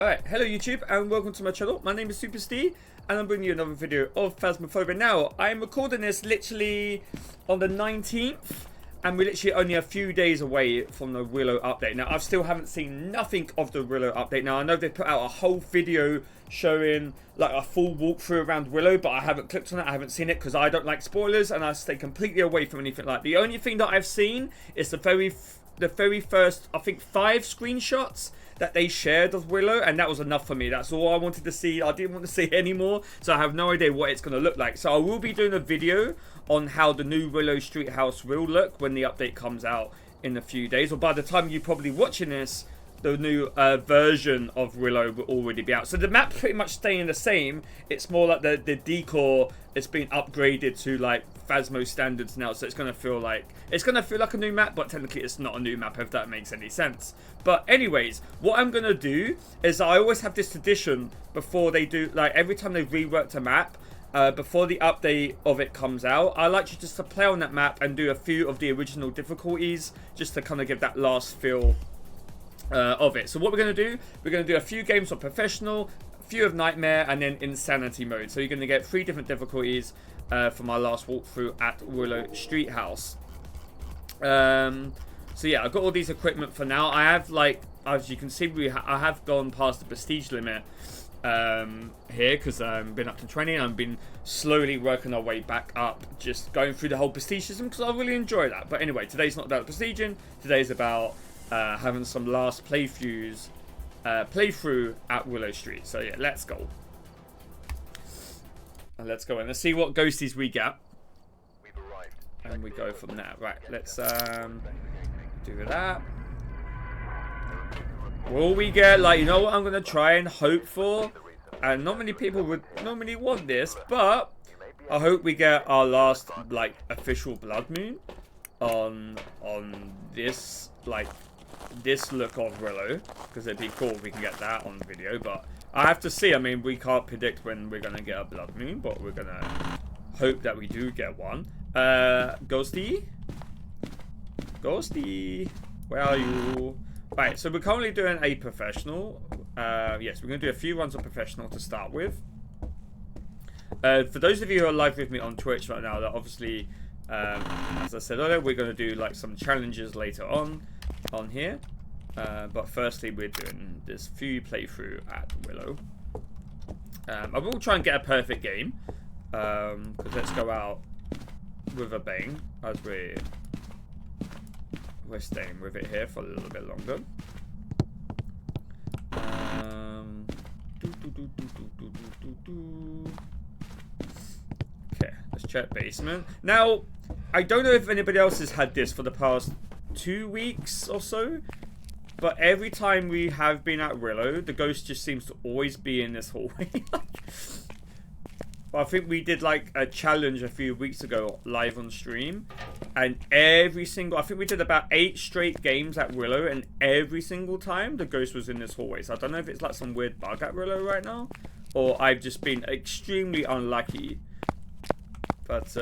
Alright, hello YouTube and welcome to my channel. My name is Super Steve and I'm bringing you another video of phasmophobia. Now, I'm recording this literally on the 19th and we're literally only a few days away from the Willow update. Now, I still haven't seen nothing of the Willow update. Now, I know they put out a whole video showing like a full walkthrough around Willow, but I haven't clicked on it. I haven't seen it because I don't like spoilers and I stay completely away from anything like that. The only thing that I've seen is the very first, I think, 5 screenshots that they shared of Willow, and that was enough for me. That's all I wanted to see. I didn't want to see any more, so I have no idea what it's going to look like. So I will be doing a video on how the new Willow Street house will look when the update comes out in a few days, or by the time you're probably watching this, the new version of Willow will already be out. So the map pretty much staying the same. It's more like the decor is being upgraded to like Phasmo standards now, so it's gonna feel like a new map, but technically it's not a new map, if that makes any sense. But anyways, what I'm gonna do is I always have this tradition before they do, like every time they rework a map, before the update of it comes out, I like just to play on that map and do a few of the original difficulties just to kind of give that last feel of it. So what we're going to do, we're going to do a few games of professional, a few of nightmare, and then insanity mode. So you're going to get 3 different difficulties for my last walkthrough at Willow Street House. So yeah, I've got all these equipment for now. I have, like, as you can see, I have gone past the prestige limit here because I've been up to 20 and I've been slowly working our way back up, just going through the whole prestige system because I really enjoy that. But anyway, today's not about prestiging. Today's about having some last playthrough at Willow Street. So yeah, let's go. And let's go in. Let's see what ghosties we get. And we go from there. Right, let's do that. Will we get, like, you know what I'm going to try and hope for? And not many people would normally want this, but I hope we get our last, like, official blood moon on this, like, this look of Willow, because it'd be cool if we can get that on video. But I have to see. I mean, we can't predict when we're gonna get a blood moon, but we're gonna hope that we do get one. Ghosty, where are you? Right, so we're currently doing a professional. Yes, we're gonna do a few runs of professional to start with. For those of you who are live with me on Twitch right now, that obviously, as I said earlier, we're gonna do like some challenges later on here, but firstly we're doing this few playthrough at Willow. I will try and get a perfect game, because let's go out with a bang as we're staying with it here for a little bit longer. Okay, let's check basement. Now, I don't know if anybody else has had this for the past 2 weeks or so, but every time we have been at Willow, the ghost just seems to always be in this hallway. I think we did like a challenge a few weeks ago live on stream, and I think we did about 8 straight games at Willow, and every single time the ghost was in this hallway. So I don't know if it's like some weird bug at Willow right now, or I've just been extremely unlucky. But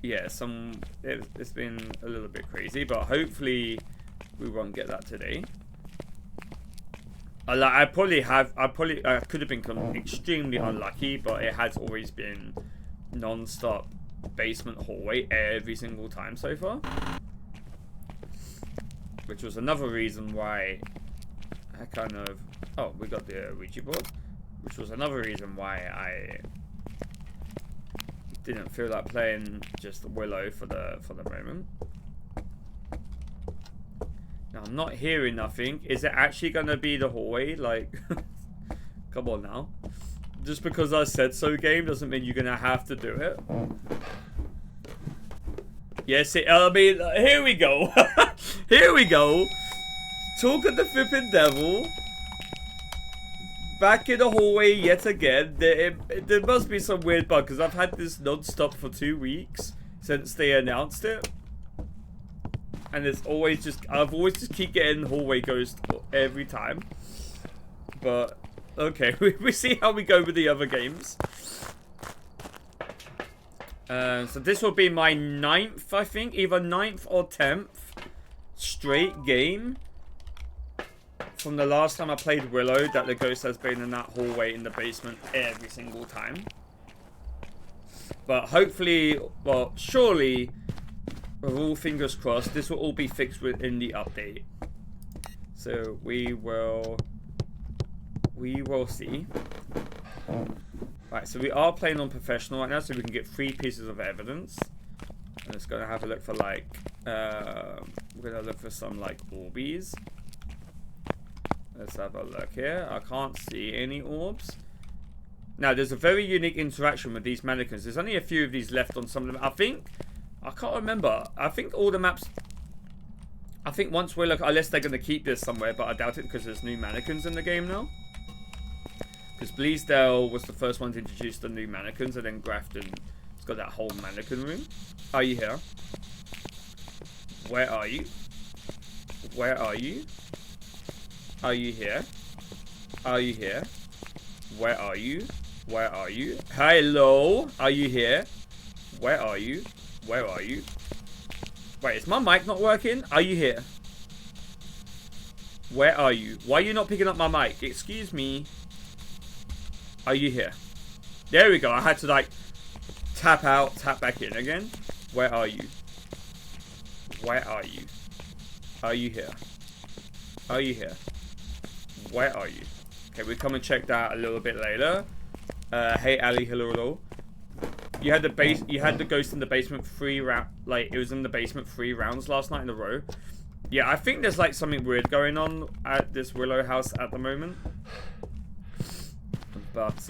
yeah, it's been a little bit crazy, but hopefully we won't get that today. I could have been extremely unlucky, but it has always been non-stop basement hallway every single time so far, which was another reason why I kind of we got the Ouija board, which was another reason why I didn't feel like playing just Willow for the moment. Now, I'm not hearing nothing. Is it actually gonna be the hallway? Like, come on now. Just because I said so, game, doesn't mean you're gonna have to do it. Yes, I mean, here we go. Here we go. Talk of the flipping devil. Back in the hallway yet again. There must be some weird bug, because I've had this non-stop for 2 weeks since they announced it. And it's always just, I've always just keep getting hallway ghost every time. But, okay, we see how we go with the other games. So this will be my 9th, I think, either 9th or 10th straight game from the last time I played Willow that the ghost has been in that hallway in the basement every single time. But hopefully, well, surely, with all fingers crossed, this will all be fixed within the update. So we will see. Right, so we are playing on professional right now, so we can get 3 pieces of evidence. I'm just gonna have a look for like, we're gonna look for some like orbies. Let's have a look here. I can't see any orbs. Now, there's a very unique interaction with these mannequins. There's only a few of these left on some of them. I can't remember. I think all the maps... I think once we're looking... Unless they're going to keep this somewhere, but I doubt it because there's new mannequins in the game now. Because Bleasdale was the first one to introduce the new mannequins, and then Grafton has got that whole mannequin room. Are you here? Where are you? Where are you? Are you here? Are you here? Where are you? Where are you? Hello? Are you here? Where are you? Where are you? Wait, is my mic not working? Are you here? Where are you? Why are you not picking up my mic? Excuse me. Are you here? There we go. I had to like tap out, tap back in again. Where are you? Where are you? Are you here? Are you here? Where are you? Okay, we'll come and check that a little bit later. Hey Ali, hello. You had the ghost in the basement 3 round, like it was in the basement 3 rounds last night in a row. Yeah, I think there's like something weird going on at this Willow house at the moment. But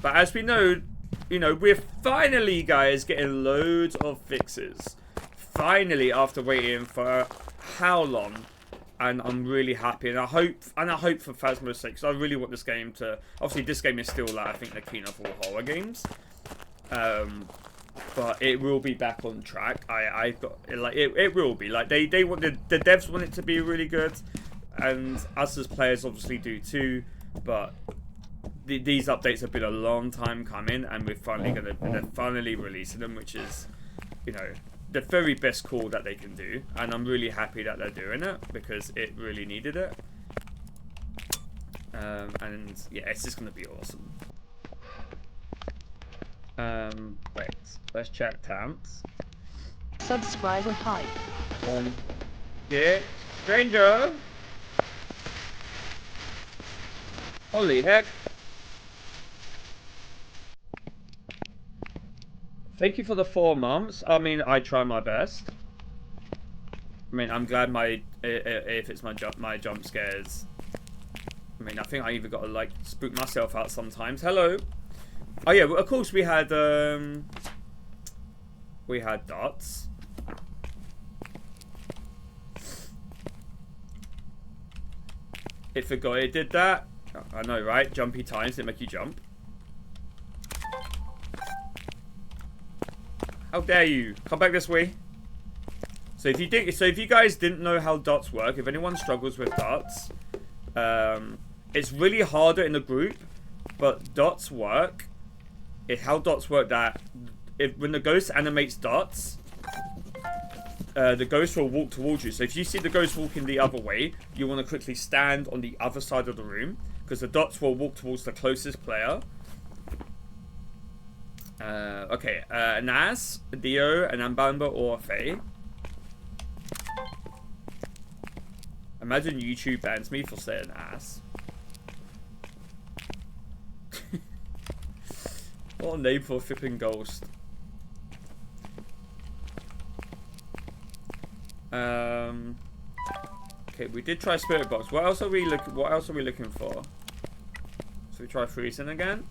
as we know, you know, we're finally, guys, getting loads of fixes. Finally, after waiting for how long? And I'm really happy, and I hope for Phasmo's sake, because I really want this game to. Obviously, this game is still like I think the king of all horror games, but it will be back on track. I've got like it will be like they want the devs want it to be really good, and us as players obviously do too. But these updates have been a long time coming, and they're finally releasing them, which is, you know, the very best call that they can do, and I'm really happy that they're doing it because it really needed it. And yeah, it's just gonna be awesome. Wait, let's check temps. Subscriber hype. Yeah, stranger. Holy heck. Thank you for the 4 months. I mean, I try my best. I mean, I'm glad if it's my jump scares. I mean, I think I even got to like spook myself out sometimes. Hello. Oh yeah, well, of course we had dots. It forgot it did that. I know, right? Jumpy times that make you jump. How dare you? Come back this way. So if you guys didn't know how dots work, if anyone struggles with dots, it's really harder in a group, but dots work. How dots work that when the ghost animates dots, the ghost will walk towards you. So if you see the ghost walking the other way, you want to quickly stand on the other side of the room, because the dots will walk towards the closest player. Okay, Nas, a Dio, an Ambamba, or a Faye. Imagine YouTube bans me for saying ass. What a name for a flipping ghost. Okay, we did try Spirit Box. What else are we looking for? So we try freezing again.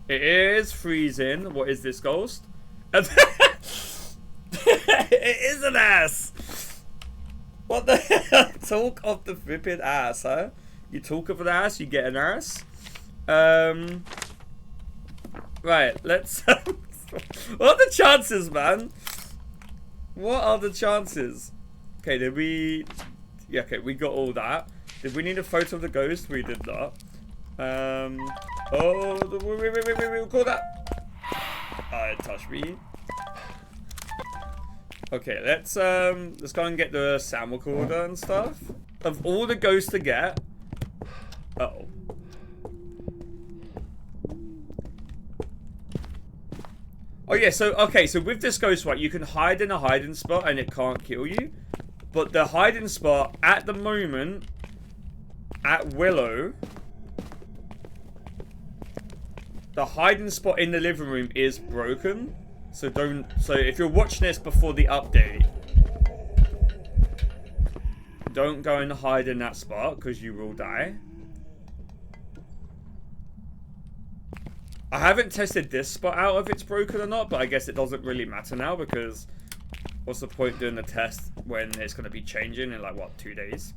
It is freezing. What is this ghost? It is an ass. What the hell? Talk of the flipping ass, huh? You talk of an ass, you get an ass. Right, let's. What are the chances, man? What are the chances? Okay, did we? Yeah, okay, we got all that. Did we need a photo of the ghost? We did not. Oh, wait, call that. It touched me. Okay, let's go and get the sound recorder and stuff. of all the ghosts to get. Uh-oh. Oh yeah, so okay, so with this ghost, right, you can hide in a hiding spot and it can't kill you. But the hiding spot at the moment at Willow, the hiding spot in the living room is broken. So if you're watching this before the update, don't go and hide in that spot because you will die. I haven't tested this spot out if it's broken or not, but I guess it doesn't really matter now because what's the point doing the test when it's going to be changing in like, what, 2 days?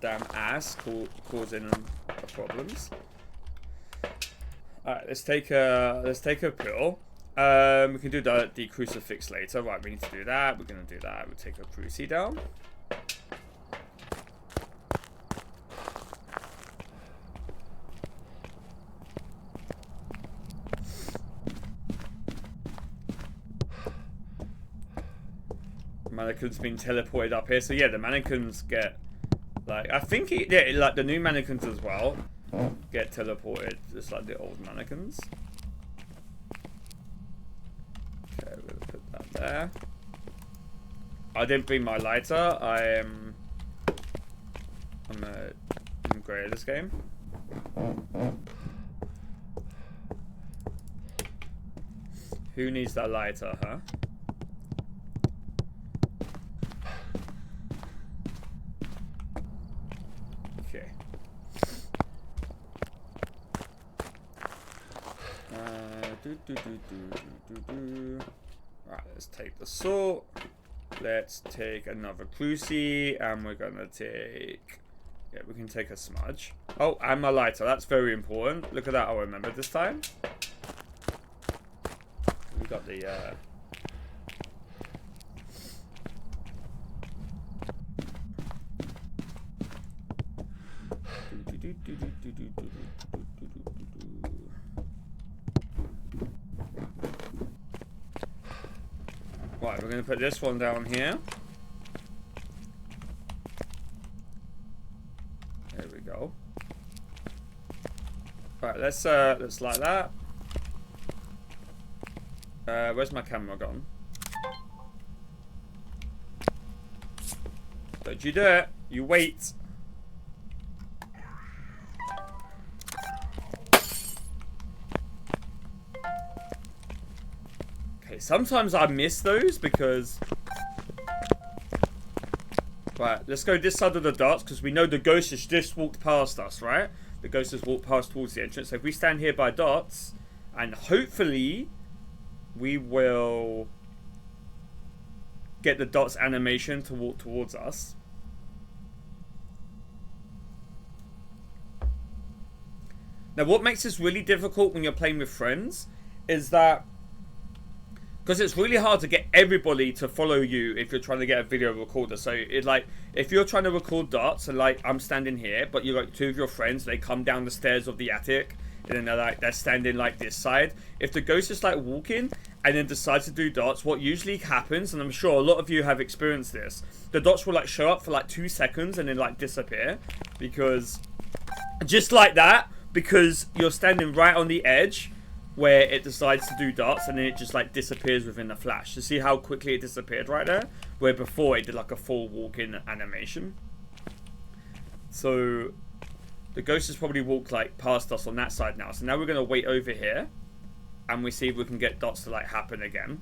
Damn ass causing problems. Alright, let's take a pill. We can do the crucifix later. Right, we need to do that. We're gonna do that. We'll take a cruci down. Mannequin's been teleported up here. So yeah, the mannequins get like like the new mannequins as well get teleported, just like the old mannequins. Okay, we're gonna put that there. I didn't bring my lighter. I'm great at this game. Who needs that lighter, huh? Okay. Right, let's take the salt. Let's take another cruci, and we're gonna take. Yeah, we can take a smudge. Oh, and my lighter. That's very important. Look at that. I'll remember this time. We got the. Right, we're going to put this one down here. There we go. Right, let's light that. Where's my camera gone? Don't you do it. You wait. Sometimes I miss those because... Right, let's go this side of the darts because we know the ghost has just walked past us, right? The ghost has walked past towards the entrance. So if we stand here by dots, and hopefully we will get the dots animation to walk towards us. Now what makes this really difficult when you're playing with friends is that because it's really hard to get everybody to follow you if you're trying to get a video recorder. So it's like if you're trying to record darts and like I'm standing here, but you're like two of your friends, they come down the stairs of the attic and then they're standing like this side. If the ghost is like walking and then decides to do dots, what usually happens, and I'm sure a lot of you have experienced this, the dots will like show up for like 2 seconds and then like disappear because just like that, because you're standing right on the edge where it decides to do dots and then it just like disappears within a flash. You see how quickly it disappeared right there? Where before it did like a full walk-in animation. So the ghost has probably walked like past us on that side now. So now we're gonna wait over here and we see if we can get dots to like happen again.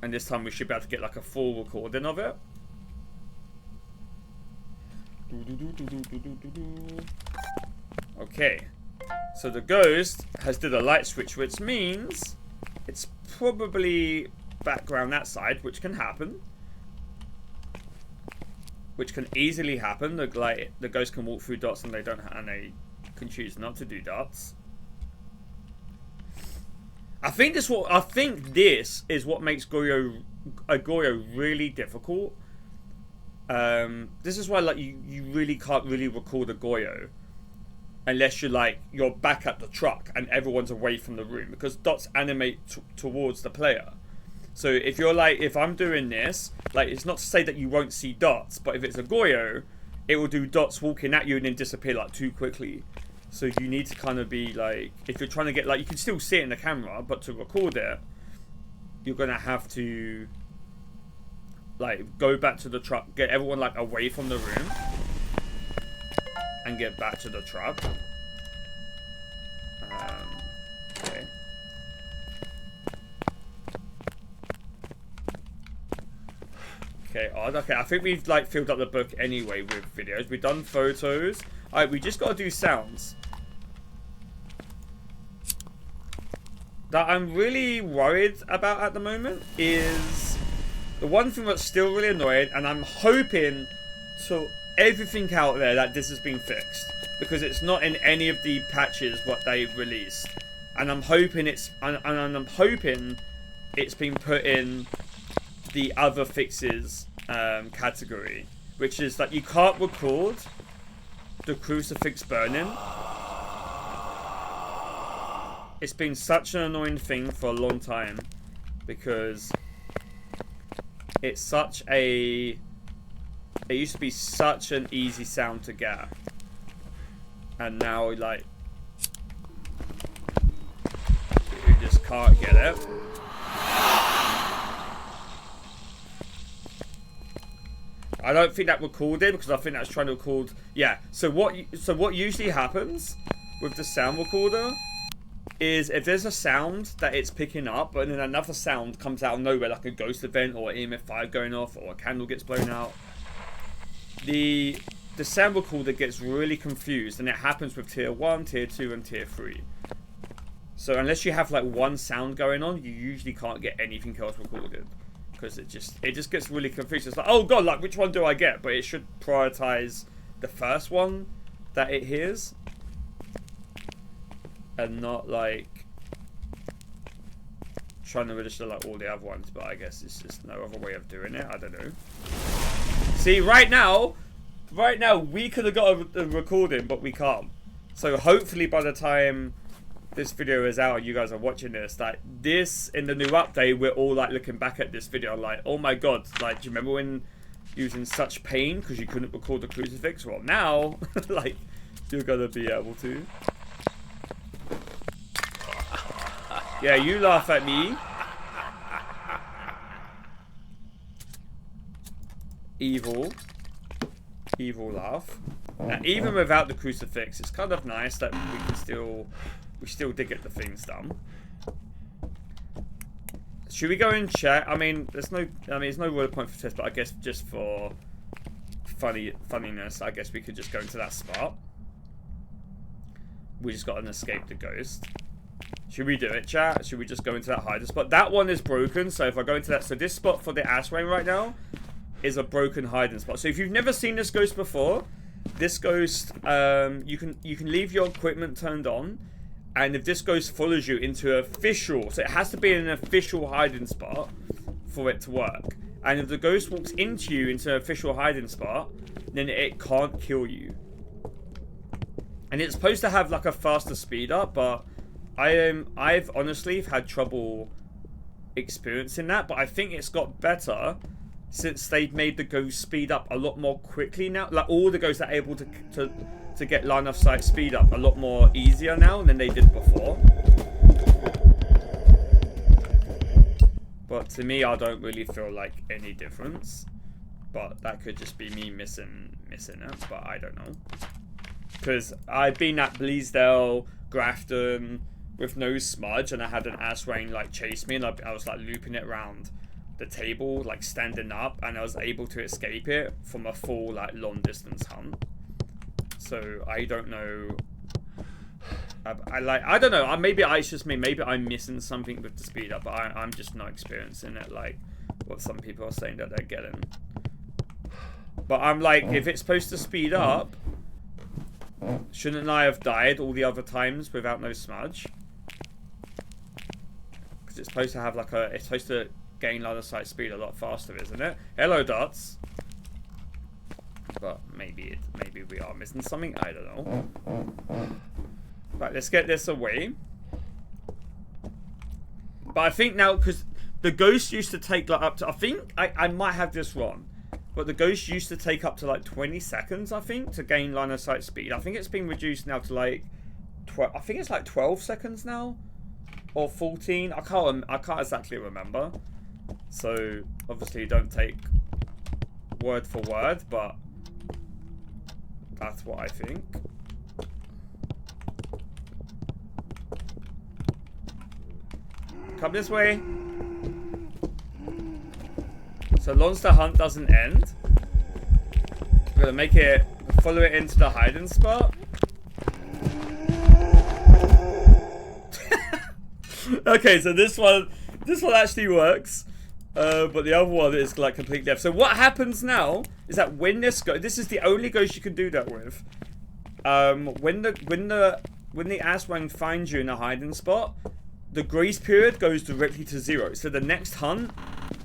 And this time we should be able to get like a full recording of it. Okay. So the ghost has did a light switch, which means it's probably background that side, which can happen. Which can easily happen. The ghost can walk through dots and they can choose not to do dots. I think this is what makes Goyo really difficult. This is why like you really can't really record a Goyo. unless you're back at the truck and everyone's away from the room, because dots animate towards the player. So if you're if I'm doing this, it's not to say that you won't see dots, but if it's a Goyo, it will do dots walking at you and then disappear too quickly. So you need to kind of be if you're trying to get you can still see it in the camera, but to record it, you're gonna have to go back to the truck, get everyone away from the room, and get back to the truck. Okay. Okay, odd. Okay, I think we've filled up the book anyway with videos. We've done photos. Alright, we just gotta do sounds. That I'm really worried about at the moment is the one thing that's still really annoying, and I'm hoping to everything out there that this has been fixed, because it's not in any of the patches what they've released, and I'm hoping I'm hoping it's been put in the other fixes category, which is that you can't record the crucifix burning. It's been such an annoying thing for a long time, because it's such a... It used to be such an easy sound to get, and now you just can't get it. I don't think that recorded, because I think that's trying to record. Yeah. So what usually happens with the sound recorder is if there's a sound that it's picking up, but then another sound comes out of nowhere, like a ghost event or an EMF fire going off or a candle gets blown out, the sound recorder gets really confused, and it happens with tier 1, tier 2, and tier 3. So unless you have one sound going on, you usually can't get anything else recorded, because it just gets really confused. It's oh god, which one do I get? But it should prioritize the first one that it hears, and not trying to register all the other ones. But I guess it's just no other way of doing it. I don't know. See, right now we could have got a recording, but we can't. So hopefully by the time this video is out and you guys are watching this, this in the new update, we're all looking back at this video oh my god, do you remember when you was in such pain because you couldn't record the crucifix? Well, now you're gonna be able to. Yeah, you laugh at me. Evil laugh. Now, even without the crucifix, it's kind of nice that we still did get the things done. Should we go and check? There's no real point for test, but I guess just for funniness, I guess we could just go into that spot. We just got an escape the ghost. Should we do it, chat? Should we just go into that hiding spot? That one is broken, so if I go into that, so this spot for the ash rain right now is a broken hiding spot. So if you've never seen this ghost before, this ghost, you can leave your equipment turned on, and if this ghost follows you into official, so it has to be in an official hiding spot for it to work. And if the ghost walks into you into an official hiding spot, then it can't kill you. And it's supposed to have a faster speed up, but I've honestly had trouble experiencing that, but I think it's got better since they've made the ghost speed up a lot more quickly now. All the ghosts are able to get line of sight speed up a lot more easier now than they did before. But to me, I don't really feel any difference. But that could just be me missing it, but I don't know. Because I've been at Bleasdale, Grafton with no smudge, and I had an ash rain chase me, and I was looping it around the table, standing up, and I was able to escape it from a full long distance hunt. So I don't know. I don't know. Maybe it's just me. Maybe I'm missing something with the speed up, but I'm just not experiencing it what some people are saying that they're getting. But I'm if it's supposed to speed up, shouldn't I have died all the other times without no smudge? Because it's supposed to have it's supposed to gain line of sight speed a lot faster, isn't it? Hello, Dots. But maybe we are missing something. I don't know. Right, let's get this away. But I think now, because the ghost used to take like up to, I think I might have this wrong, but the ghost used to take up to like 20 seconds, I think, to gain line of sight speed. I think it's been reduced now to like 12. I think it's like 12 seconds now, or 14. I can't exactly remember. So obviously don't take word for word, but that's what I think. Come this way. So long as the hunt doesn't end, we're gonna make it, follow it into the hiding spot. Okay, so this one actually works, but the other one is like completely left. So what happens now is that when this is the only ghost you can do that with. When the Aswang finds you in a hiding spot, the grace period goes directly to 0. So the next hunt,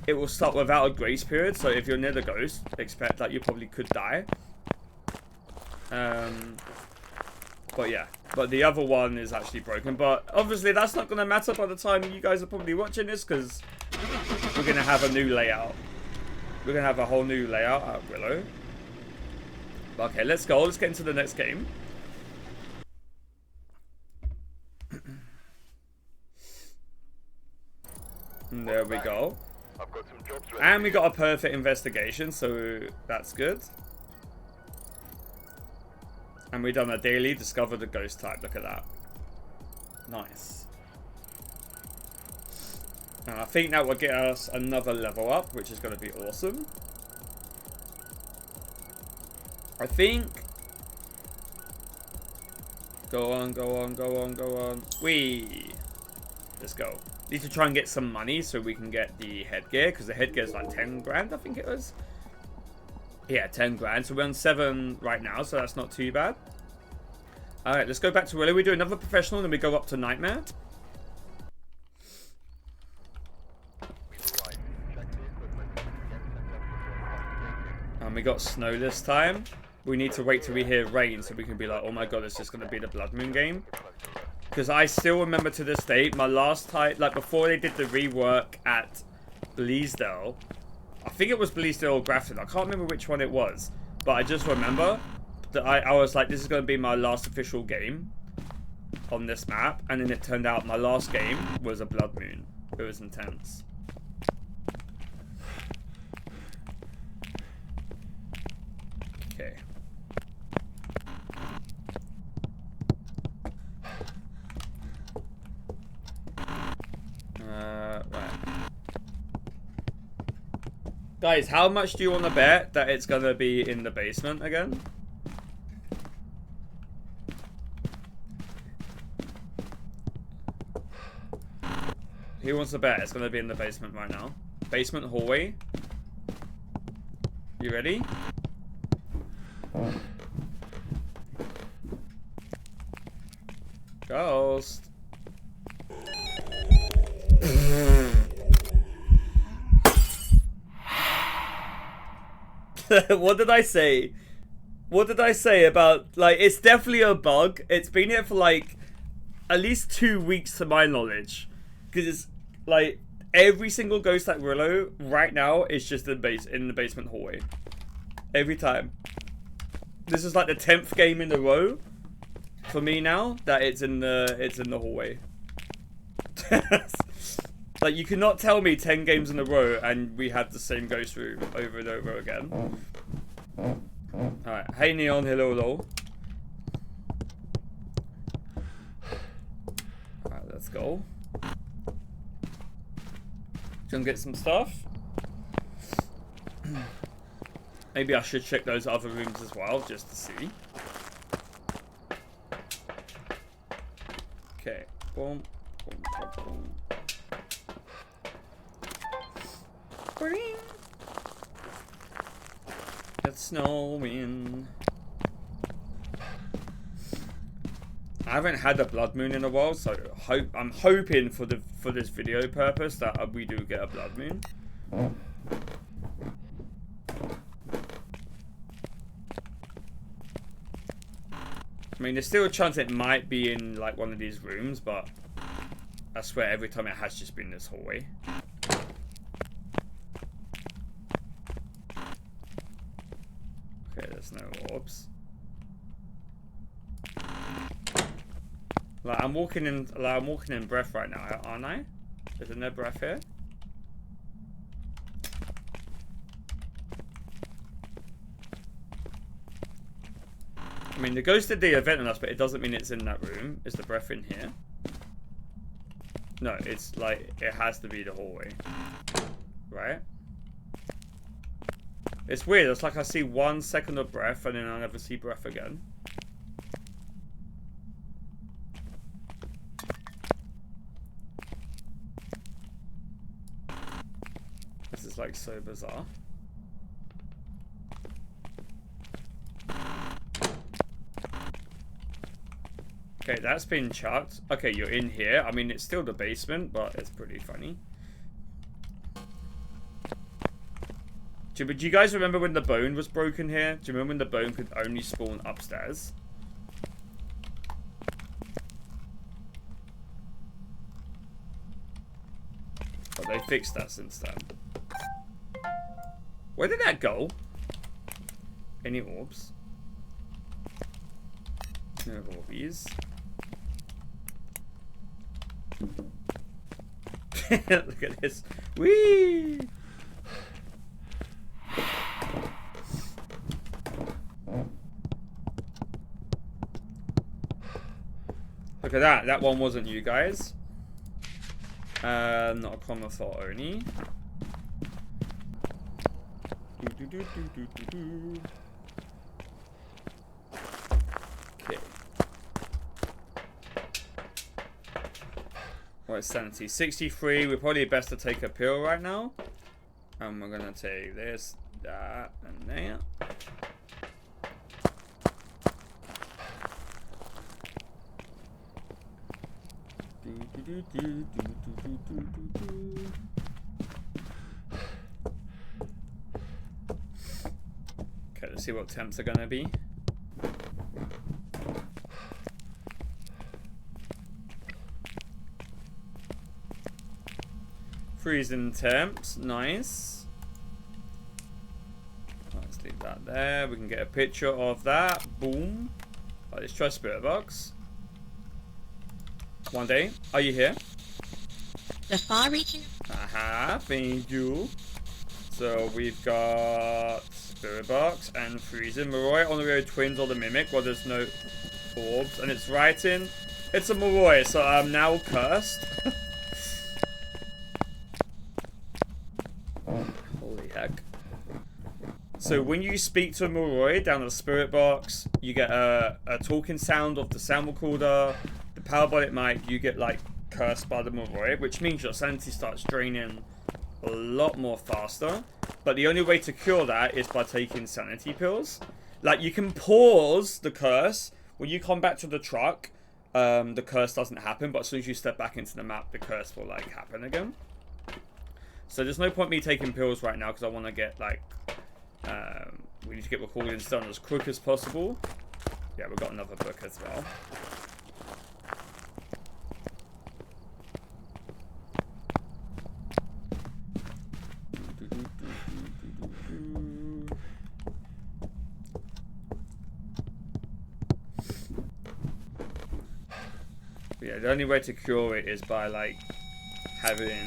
it will start without a grace period. So if you're near the ghost, expect that you probably could die. But yeah, but the other one is actually broken. But obviously that's not going to matter by the time you guys are probably watching this, because we're going to have a new layout. We're going to have a whole new layout at Willow. Okay, let's go. Let's get into the next game. And there we go. And we got a perfect investigation, so that's good. And we done a daily discover the ghost type. Look at that. Nice. And I think that will get us another level up, which is going to be awesome. I think. Go on, go on, go on, go on. Whee! Let's go. Need to try and get some money so we can get the headgear, because the headgear is like 10 grand, I think it was. Yeah, 10 grand. So we're on 7 right now, so that's not too bad. Alright, let's go back to Willow. We do another professional, then we go up to Nightmare. And we got snow this time. We need to wait till we hear rain so we can be like, oh my god, it's just going to be the Blood Moon game. Because I still remember to this date, my last time, like before they did the rework at Bleasdale, I think it was Bleasdale or Grafton, I can't remember which one it was, but I just remember that I was like, this is going to be my last official game on this map, and then it turned out my last game was a Blood Moon. It was intense. Okay. Right. Guys, how much do you want to bet that it's gonna be in the basement again? Who wants to bet it's gonna be in the basement right now? Basement hallway. You ready? Ghost. What did I say? What did I say about, like, it's definitely a bug. It's been here for like at least 2 weeks to my knowledge, because it's like every single ghost at Willow right now is just in the basement hallway. Every time. This is like the 10th game in a row for me now that it's in the hallway. Like, you cannot tell me 10 games in a row and we had the same ghost room over and over again. Alright, hey Neon, hello, hello. Alright, let's go. Gonna get some stuff. Maybe I should check those other rooms as well, just to see. Okay. Boom. Boom, boom, boom. Bring. It's snowing. I haven't had a Blood Moon in a while, so I'm hoping for this video purpose that we do get a Blood Moon. mean, there's still a chance it might be in like one of these rooms, but I swear every time it has just been this hallway. Okay, there's no orbs. Like I'm walking in breath right now, aren't I? Is there no breath here? I mean, the ghost did the event on us, but it doesn't mean it's in that room. Is the breath in here? No, it's like, it has to be the hallway. Right? It's weird. It's like I see 1 second of breath and then I never see breath again. This is like so bizarre. Okay, that's been chucked. Okay, you're in here. I mean, it's still the basement, but it's pretty funny. Do you guys remember when the bone was broken here? Do you remember when the bone could only spawn upstairs? But they fixed that since then. Where did that go? Any orbs? No orbies. Look at this. Whee! Look at that. That one wasn't you guys. Not a common thought only. Okay. What is sanity? 63. We're probably best to take a pill right now. And we're gonna take this, that, and that. Okay, let's see what temps are gonna be. Freezing temps, nice. Let's leave that there. We can get a picture of that. Boom. Right, let's try Spirit Box. One day, are you here? The far-reaching. Aha, thank you. So we've got Spirit Box and Freezing. Moroi on the road twins or the Mimic. Well, there's no orbs, and it's writing. It's a Moroi, so I'm now cursed. Holy heck. So when you speak to a Moroi down at the Spirit Box, you get a talking sound of the sound recorder. The parabolic mic, you get like cursed by the Moroi, which means your sanity starts draining a lot more faster. But the only way to cure that is by taking sanity pills. Like, you can pause the curse. When you come back to the truck, the curse doesn't happen, but as soon as you step back into the map, the curse will like happen again. So there's no point me taking pills right now because I want to get like we need to get recordings done as quick as possible. Yeah, we've got another book as well. Yeah, the only way to cure it is by like having.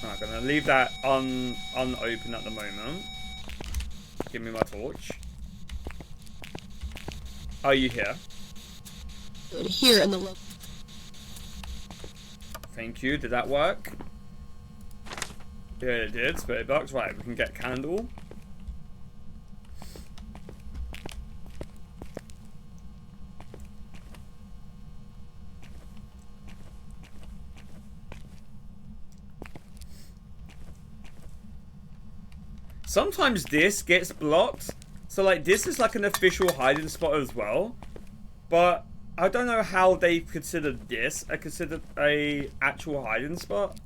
I'm gonna leave that unopened at the moment. Give me my torch. Are you here? Here in the local. Thank you. Did that work? Yeah, it did. Spirit box. Right, we can get candle. Sometimes this gets blocked. So like this is like an official hiding spot as well. But I don't know how they considered this a actual hiding spot.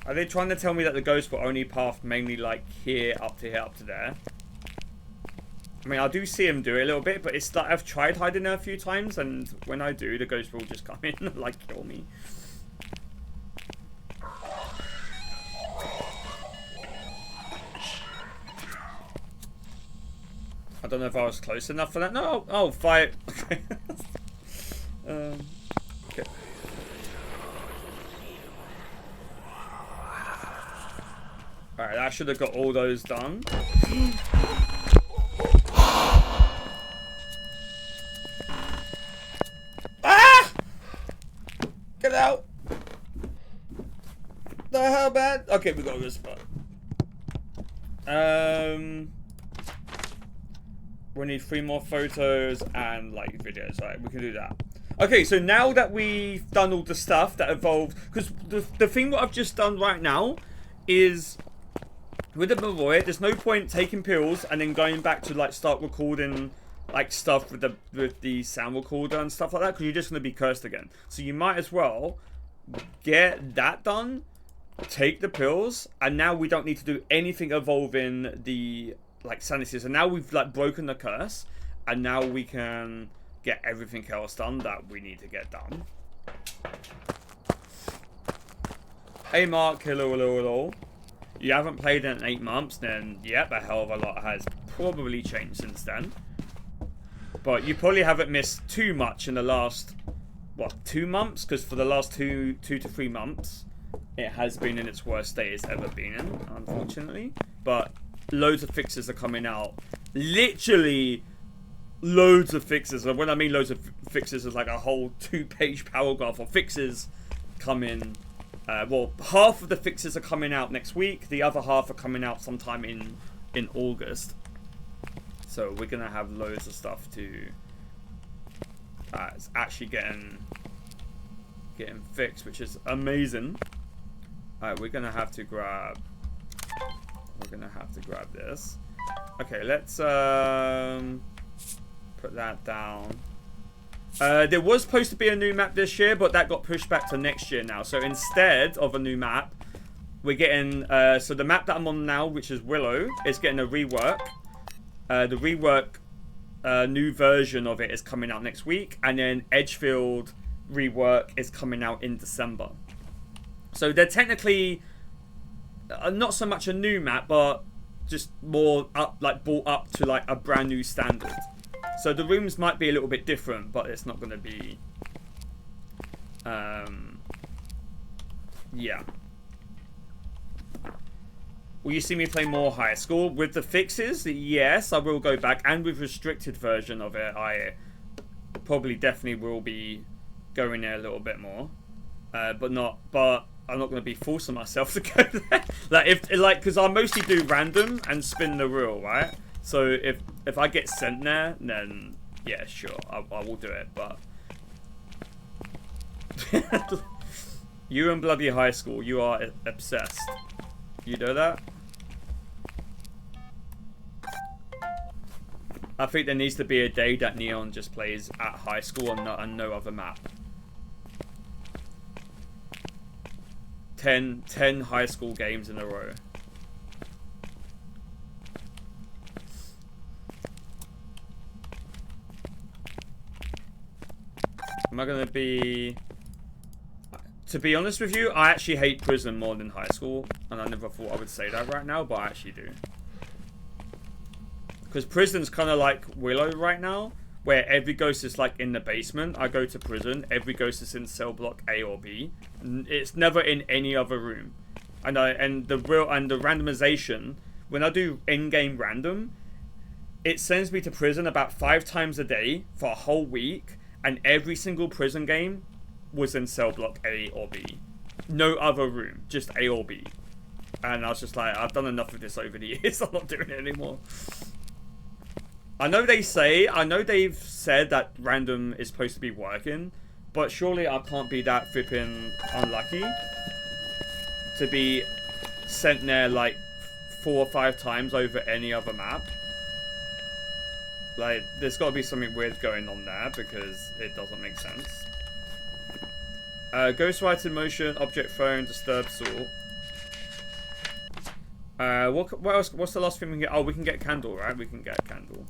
Are they trying to tell me that the ghost will only path mainly like here, up to here, up to there? I mean, I do see him do it a little bit, but it's like I've tried hiding there a few times, and when I do, the ghost will just come in and like kill me. I don't know if I was close enough for that. No, oh, fight. Okay. Okay. Alright, I should have got all those done. Ah! Get out! The hell, man? Okay, we got this spot. We need 3 more photos and like videos. Right, we can do that. Okay, so now that we've done all the stuff that evolved, because the thing what I've just done right now is with the Maroy, there's no point taking pills and then going back to like start recording like stuff with the sound recorder and stuff like that, because you're just going to be cursed again. So you might as well get that done, take the pills, and now we don't need to do anything evolving the like sanity. So now we've like broken the curse, and now we can get everything else done that we need to get done. Hey Mark, hello. You haven't played in 8 months, then yep, a hell of a lot has probably changed since then. But you probably haven't missed too much in the last, what, 2 months? Because for the last two to 3 months, it has been in its worst state it's ever been in, unfortunately. But loads of fixes are coming out. Literally loads of fixes. And when I mean loads of fixes, it's like a whole 2-page paragraph of fixes coming. Well, half of the fixes are coming out next week. The other half are coming out sometime in August. So we're gonna have loads of stuff to. It's actually getting fixed, which is amazing. Alright, we're gonna have to grab. We're gonna have to grab this. Okay, let's put that down. There was supposed to be a new map this year, but that got pushed back to next year now. So instead of a new map, we're getting so the map that I'm on now, which is Willow, is getting a rework. The rework new version of it is coming out next week, and then Edgefield rework is coming out in December. So they're technically not so much a new map, but just more up, like brought up to like a brand new standard. So the rooms might be a little bit different, but it's not going to be. Yeah. Will you see me play more High School with the fixes? Yes, I will go back, and with restricted version of it, I probably definitely will be going there a little bit more, but I'm not going to be forcing myself to go there. Because I mostly do random and spin the wheel, right? So if I get sent there, then yeah, sure, I will do it. But you and bloody High School, you are obsessed. You know that? I think there needs to be a day that Neon just plays at High School and no other map. 10 High School games in a row. Am I gonna be... To be honest with you, I actually hate prison more than High School, and I never thought I would say that right now, but I actually do. Because prison's kind of like Willow right now, where every ghost is like in the basement. I go to prison, every ghost is in cell block A or B. It's never in any other room. And the randomization, when I do in-game random, it sends me to prison about 5 times a day for a whole week, and every single prison game was in cell block A or B. No other room, just A or B. And I was just like, I've done enough of this over the years, I'm not doing it anymore. I know they've said that random is supposed to be working, but surely I can't be that flipping unlucky to be sent there like 4 or 5 times over any other map. Like, there's got to be something weird going on there, because it doesn't make sense. Ghostwriter in motion, object thrown, disturb sort. What else? What's the last thing we can get? Oh, we can get a candle, right? We can get a candle.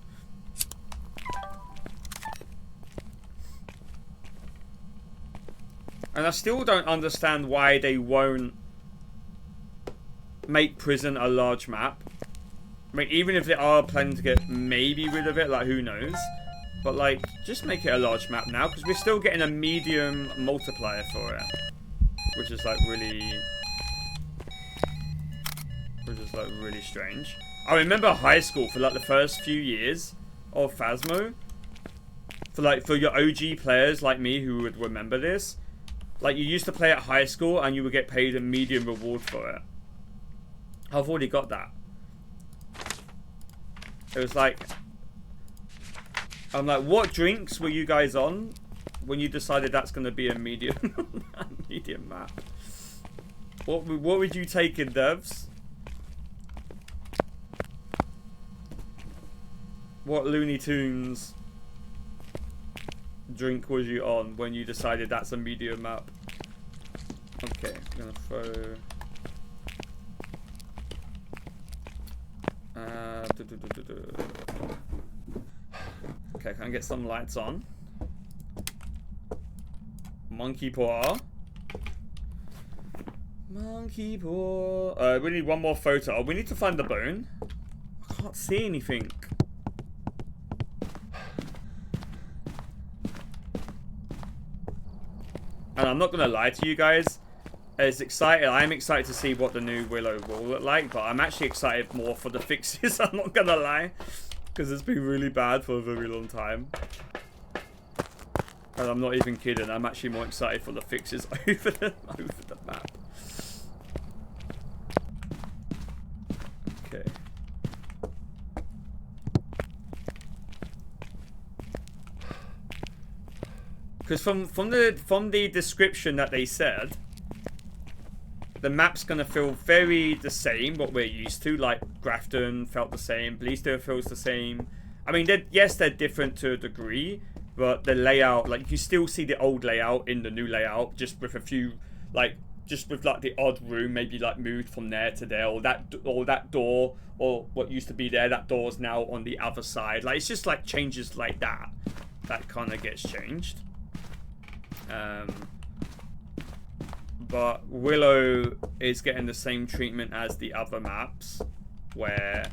And I still don't understand why they won't make prison a large map. I mean, even if they are planning to get maybe rid of it, like who knows? But like, just make it a large map now, because we're still getting a medium multiplier for it, which is like really strange. I remember high school for like the first few years of Phasmo. For your OG players like me who would remember this. Like, you used to play at high school and you would get paid a medium reward for it. I've already got that. It was like... I'm like, what drinks were you guys on when you decided that's going to be a medium, medium map? What would you take in devs? What Looney Tunes drink was you on when you decided that's a medium map? Okay, I'm gonna throw... Okay, can I get some lights on? Monkey paw. Monkey paw. We need one more photo. Oh, we need to find the bone. I can't see anything. And I'm not gonna lie to you guys. It's exciting. I'm excited to see what the new Willow will look like, but I'm actually excited more for the fixes. I'm not gonna lie, because it's been really bad for a very long time. And I'm not even kidding. I'm actually more excited for the fixes over the map. Okay. Because from the description that they said, the map's gonna feel very the same, what we're used to. Like Grafton felt the same, Bleasdale feels the same. I mean, yes, they're different to a degree, but the layout, like you still see the old layout in the new layout, just with a few, like, just with like the odd room, maybe like moved from there to there, or that door, or what used to be there, that door's now on the other side. Like, it's just like changes like that. That kind of gets changed. But Willow is getting the same treatment as the other maps, where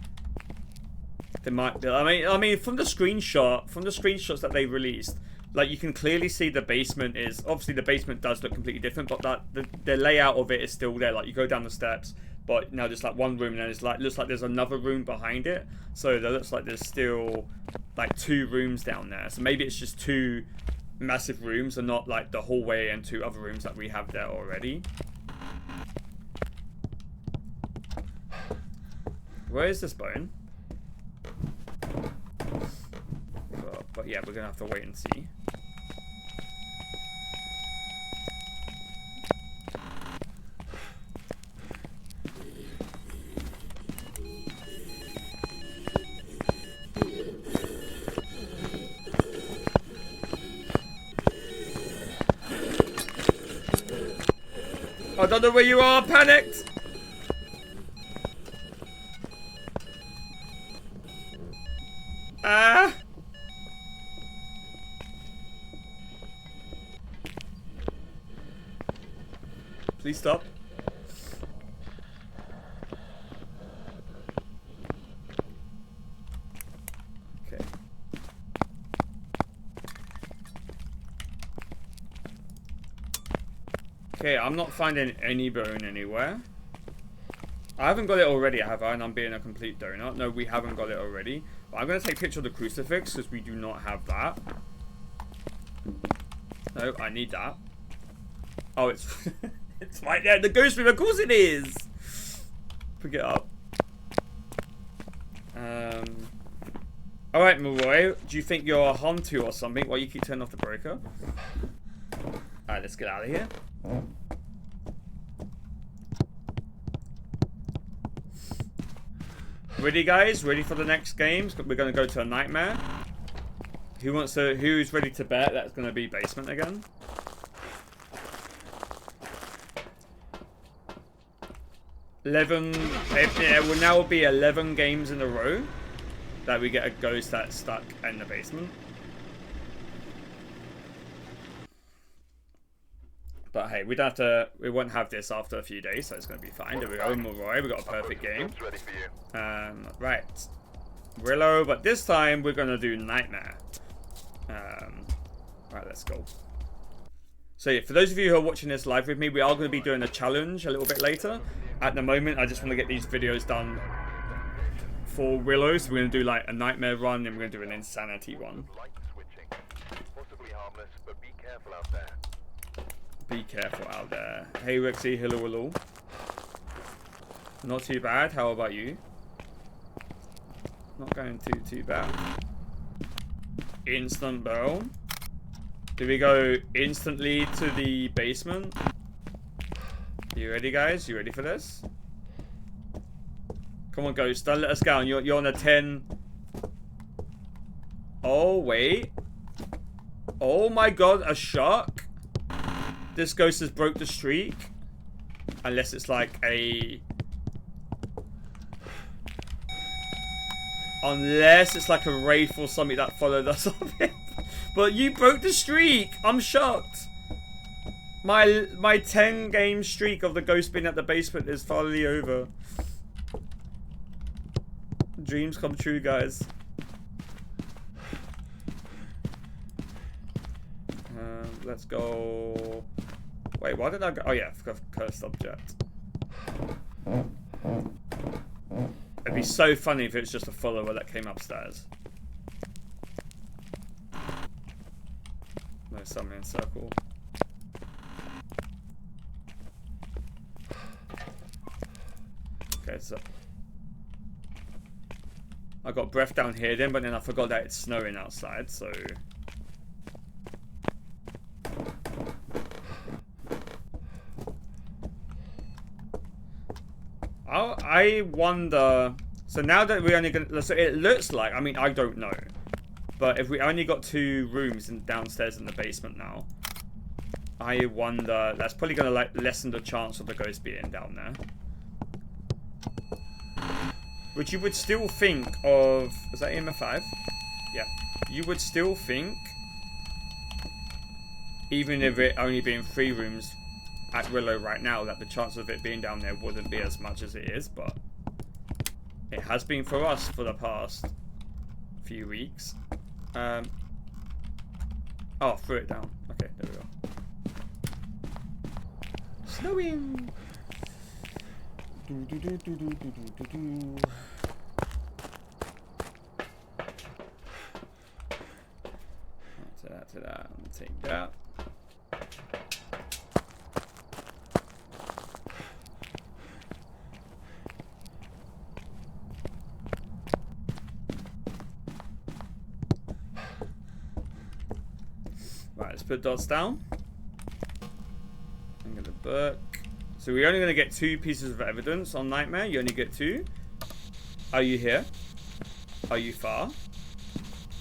they might be, I mean, from the screenshots that they released, like you can clearly see the basement is, obviously the basement does look completely different, but that the layout of it is still there. Like you go down the steps, but now there's like one room, and then it's like, looks like there's another room behind it. So there looks like there's still like 2 rooms down there. So maybe it's just 2 massive rooms and not like the hallway and 2 other rooms that we have there already. Where is this bone? But yeah, we're gonna have to wait and see. I don't know where you are, panicked! Ah! Please stop. Okay. Okay, I'm not finding any bone anywhere. I haven't got it already, have I? And I'm being a complete donut. No, we haven't got it already. But I'm going to take a picture of the crucifix because we do not have that. No, I need that. Oh, it's it's right there. The ghost room. Of course it is. Pick it up. All right, Maroy. Do you think you're a Hantu or something? Why you keep turning off the breaker? All right, let's get out of here. Ready, guys? Ready for the next games? We're gonna go to a nightmare. Who's ready to bet that's gonna be basement again? 11. It will now be 11 games in a row that we get a ghost that's stuck in the basement. But hey, we won't have this after a few days, so it's going to be fine. There we go, Moroi, we got a perfect game. Right. Willow, but this time we're going to do Nightmare. Right, let's go. So yeah, for those of you who are watching this live with me, we are going to be doing a challenge a little bit later. At the moment, I just want to get these videos done for Willow. So we're going to do like a Nightmare run, and we're going to do an Insanity run. Be careful out there. Hey Rexy, hello, hello. Not too bad. How about you? Not going too bad. Instant barrel. Do we go instantly to the basement? You ready, guys? You ready for this? Come on, Ghost. Don't let us down. You're on a 10. Oh, wait. Oh my god, a shark? This ghost has broke the streak. Unless it's like a... Unless it's like a wraith or something that followed us up here. But you broke the streak. I'm shocked. My 10 game streak of the ghost being at the basement is finally over. Dreams come true, guys. Let's go. Wait, why did I go? Oh yeah, cursed object. It'd be so funny if it was just a follower that came upstairs. No summoning circle. Okay, so I got breath down here then, but then I forgot that it's snowing outside, so I wonder. So now that we're only gonna, so it looks like, I mean, I don't know, but if we only got 2 rooms downstairs in the basement now, I wonder, that's probably gonna like lessen the chance of the ghost being down there. Which you would still think of, is that EMF 5? Yeah. You would still think, even if it only being 3 rooms at Willow right now, that the chance of it being down there wouldn't be as much as it is, but it has been for us for the past few weeks. Oh, threw it down. Okay, there we go. Snowing. To that, and take that. Right, let's put dots down. I'm gonna book. So we're only gonna get 2 pieces of evidence on Nightmare. You only get 2. Are you here? Are you far?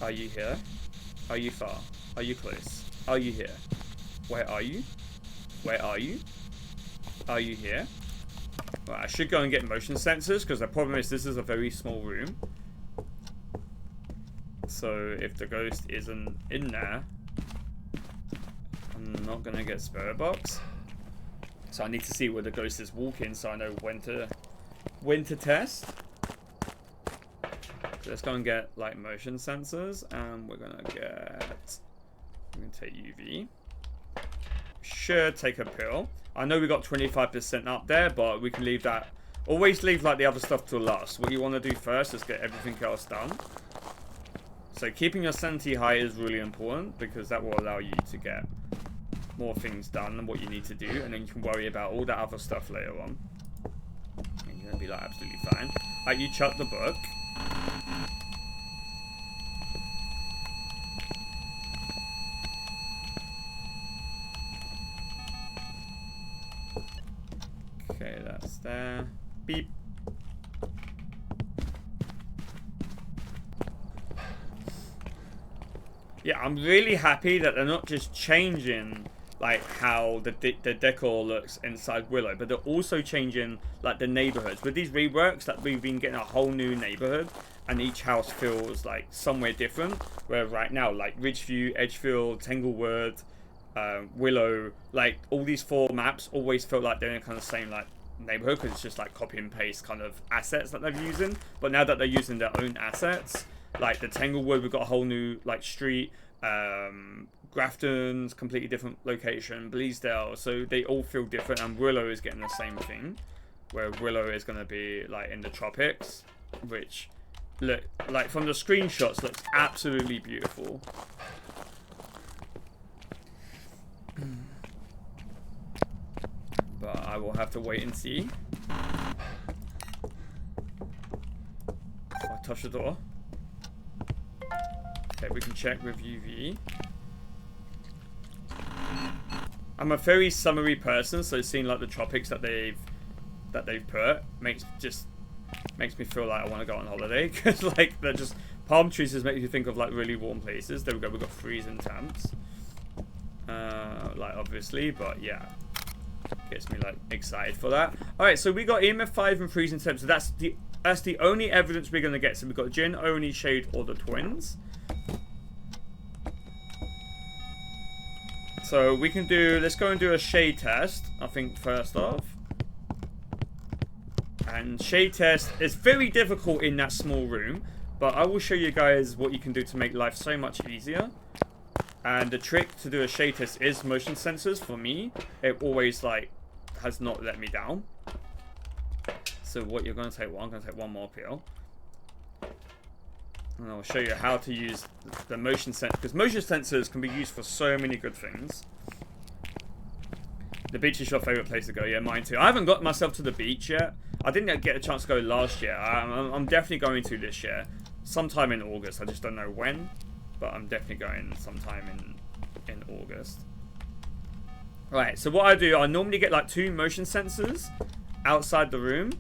Are you here? Are you far? Are you close? Are you here? Where are you? Where are you? Are you here? Right, I should go and get motion sensors, because the problem is this is a very small room. So if the ghost isn't in there, I'm not going to get spirit box. So I need to see where the ghost is walking so I know when to test. So let's go and get like motion sensors, and we're going to take UV. Should take a pill. I know we got 25% up there, but we can leave that. Always leave like the other stuff to last. What you want to do first is get everything else done. So keeping your sanity high is really important, because that will allow you to get more things done than what you need to do, and then you can worry about all that other stuff later on. And you're gonna be like absolutely fine. Like, you chuck the book. Okay, that's there. Beep. Yeah, I'm really happy that they're not just changing like how the decor looks inside Willow, but they're also changing like the neighborhoods. With these reworks, that we've been getting a whole new neighborhood, and each house feels like somewhere different. Where right now, like Ridgeview, Edgefield, Tanglewood, Willow, like all these 4 maps always felt like they're in kind of the same like neighborhood, because it's just like copy and paste kind of assets that they're using. But now that they're using their own assets, like the Tanglewood, we've got a whole new like street. Grafton's completely different location, Bleasdale, so they all feel different, and Willow is getting the same thing, where Willow is going to be like in the tropics, which look like from the screenshots looks absolutely beautiful. But I will have to wait and see. If I touch the door. Okay, we can check with UV. I'm a very summery person, so seeing like the tropics that they've put makes me feel like I want to go on holiday, because like they're just palm trees just make you think of like really warm places. There we go, we've got freezing temps, like obviously, but yeah, gets me like excited for that. All right, so we got EMF 5 and freezing temps, so that's the only evidence we're gonna get. So we've got Jinn, Oni, Shade, or the twins. So we can do, let's go and do a shade test, I think, first off. And shade test is very difficult in that small room, but I will show you guys what you can do to make life so much easier. And the trick to do a shade test is motion sensors. For me, it always like has not let me down. So what you're going to take, well, I'm going to take one more peel. And I'll show you how to use the motion sensor, because motion sensors can be used for so many good things. The beach is your favorite place to go. Yeah, mine too. I haven't got myself to the beach yet. I didn't get a chance to go last year. I'm definitely going to this year. Sometime in August. I just don't know when. But I'm definitely going sometime in August. Right, so what I do, I normally get like 2 motion sensors outside the room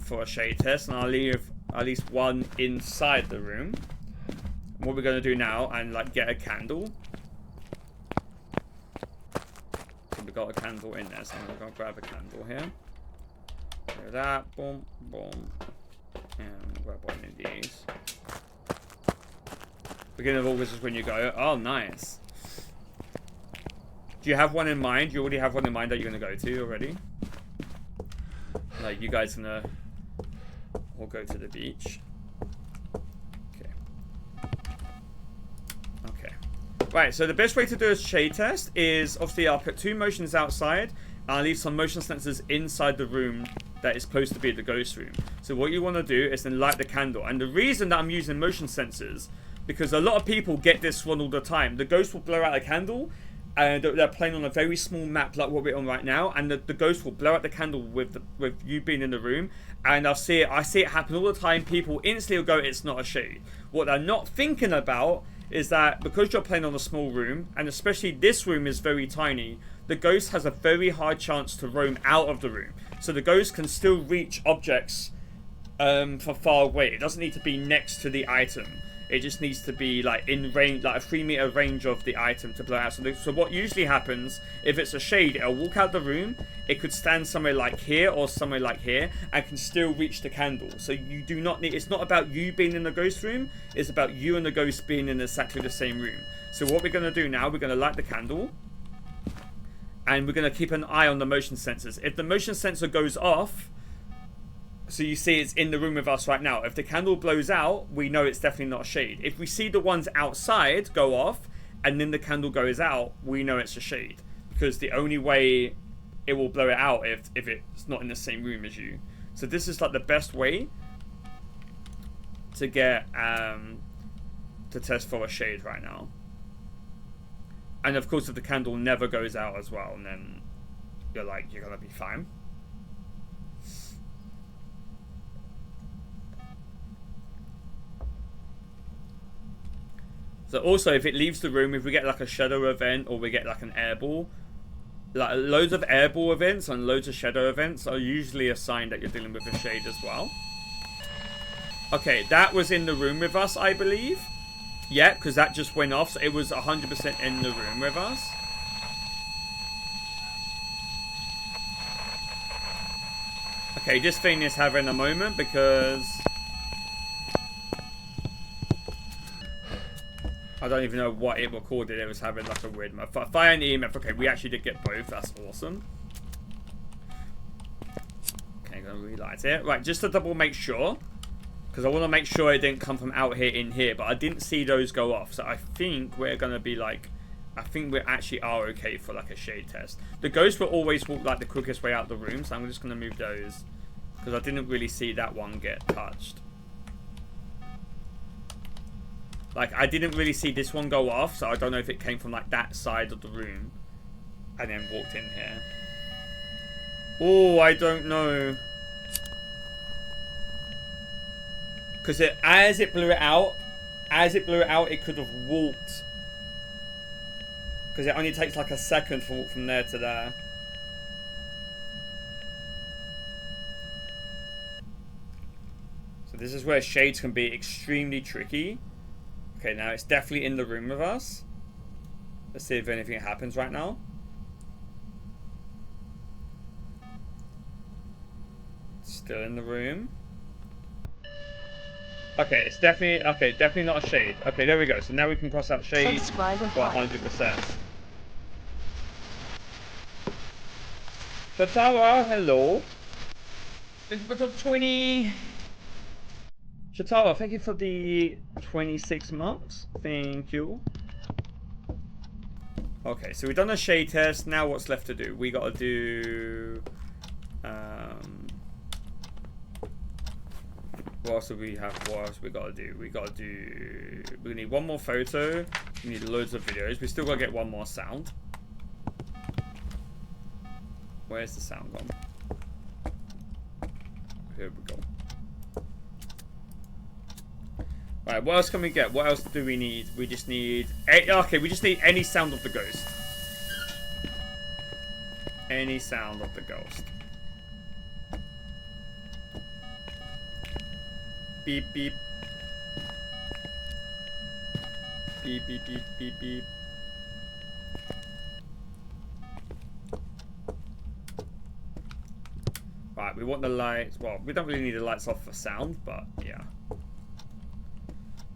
for a shade test. And I'll leave at least 1 inside the room. What we're going to do now, and like get a candle. So we got a candle in there, so I'm going to grab a candle here. Do that, boom, boom, and grab one of these. Beginning of August is when you go. Oh, nice. Do you have one in mind? You already have one in mind that you're going to go to already? Like, you guys gonna all go to the beach? Okay. Okay. Right, so the best way to do a shade test is, obviously, I'll put 2 motions outside, and I'll leave some motion sensors inside the room that is supposed to be the ghost room. So what you want to do is then light the candle. And the reason that I'm using motion sensors, because a lot of people get this one all the time. The ghost will blow out a candle, and they're playing on a very small map like what we're on right now, and the ghost will blow out the candle with you being in the room. And I see it happen all the time. People instantly will go, it's not a shade. What they're not thinking about is that because you're playing on a small room, and especially this room is very tiny, the ghost has a very high chance to roam out of the room. So the ghost can still reach objects from far away. It doesn't need to be next to the item. It just needs to be like in range, like a 3-meter range of the item to blow out. So what usually happens, if it's a shade, it'll walk out the room. It could stand somewhere like here or somewhere like here and can still reach the candle. So you do not need, it's not about you being in the ghost room. It's about you and the ghost being in exactly the same room. So what we're going to do now, we're going to light the candle. And we're going to keep an eye on the motion sensors. If the motion sensor goes off, so you see it's in the room with us right now. If the candle blows out, we know it's definitely not a shade. If we see the ones outside go off, and then the candle goes out, we know it's a shade. Because the only way it will blow it out if it's not in the same room as you. So this is like the best way to get, to test for a shade right now. And of course if the candle never goes out as well, and then you're gonna be fine. So also, if it leaves the room, if we get like a shadow event or we get like an airball, like loads of airball events and loads of shadow events are usually a sign that you're dealing with a shade as well. Okay, that was in the room with us, I believe. yet, because that just went off. So it was 100% in the room with us. Okay, this thing is having a moment because I don't even know what it recorded. It was having like a weird fire and EMF. Okay, we actually did get both. That's awesome. Okay, gonna relight it. Right, just to double make sure, because I want to make sure it didn't come from out here in here, but I didn't see those go off. So I think we're gonna be like, I think we actually are okay for like a shade test. The ghost will always walk like the quickest way out the room, so I'm just gonna move those because I didn't really see that one get touched. Like, I didn't really see this one go off, so I don't know if it came from, like, that side of the room and then walked in here. Oh, I don't know. Because as it blew it out, it could have walked. Because it only takes, like, a second to walk from there to there. So this is where shades can be extremely tricky. Okay, now it's definitely in the room with us. Let's see if anything happens right now. Still in the room. Okay, it's definitely not a shade. Okay, there we go. So now we can cross out shade for 100%. Shatara, hello. Little 20. Shatara, thank you for the 26 months. Thank you. Okay, so we've done a shade test. Now what's left to do? We gotta do... what else do we have? What else we gotta do? We need one more photo. We need loads of videos. We still gotta get one more sound. Where's the sound gone? Here we go. Right, what else can we get? What else do we need? We just need... okay, we just need any sound of the ghost. Any sound of the ghost. Beep, beep. Beep, beep, beep, beep, beep. Right, we want the lights. Well, we don't really need the lights off for sound, but yeah.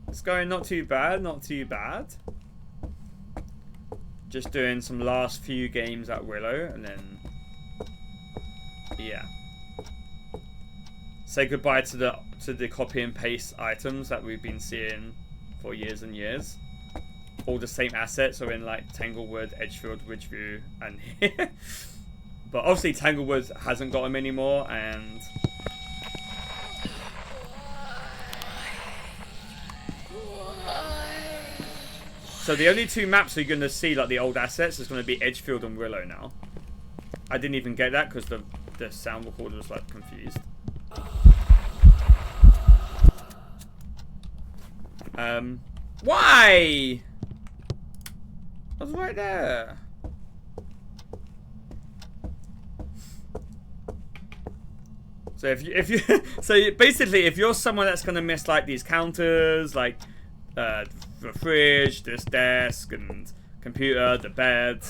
It's going not too bad, not too bad. Just doing some last few games at Willow, and then... yeah. Say goodbye to the copy and paste items that we've been seeing for years and years. All the same assets are in like Tanglewood, Edgefield, Ridgeview, and here. But obviously Tanglewood hasn't got them anymore, and... so the only two maps you're going to see, like the old assets, is going to be Edgefield and Willow now. I didn't even get that because the sound recorder was like confused. Why? I was right there. So if you so basically if you're someone that's gonna miss like these counters, like the fridge, this desk, and computer, the bed,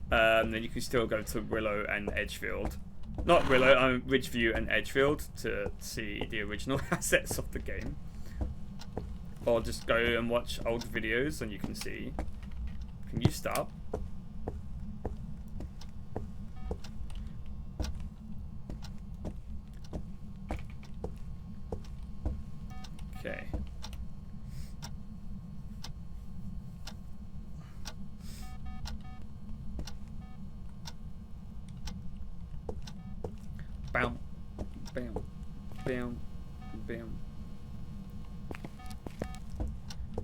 then you can still go to Willow and Edgefield. Not Willow, Ridgeview and Edgefield to see the original assets of the game. Or just go and watch old videos and you can see. Can you stop? Okay. Bam, bam, bam, bam.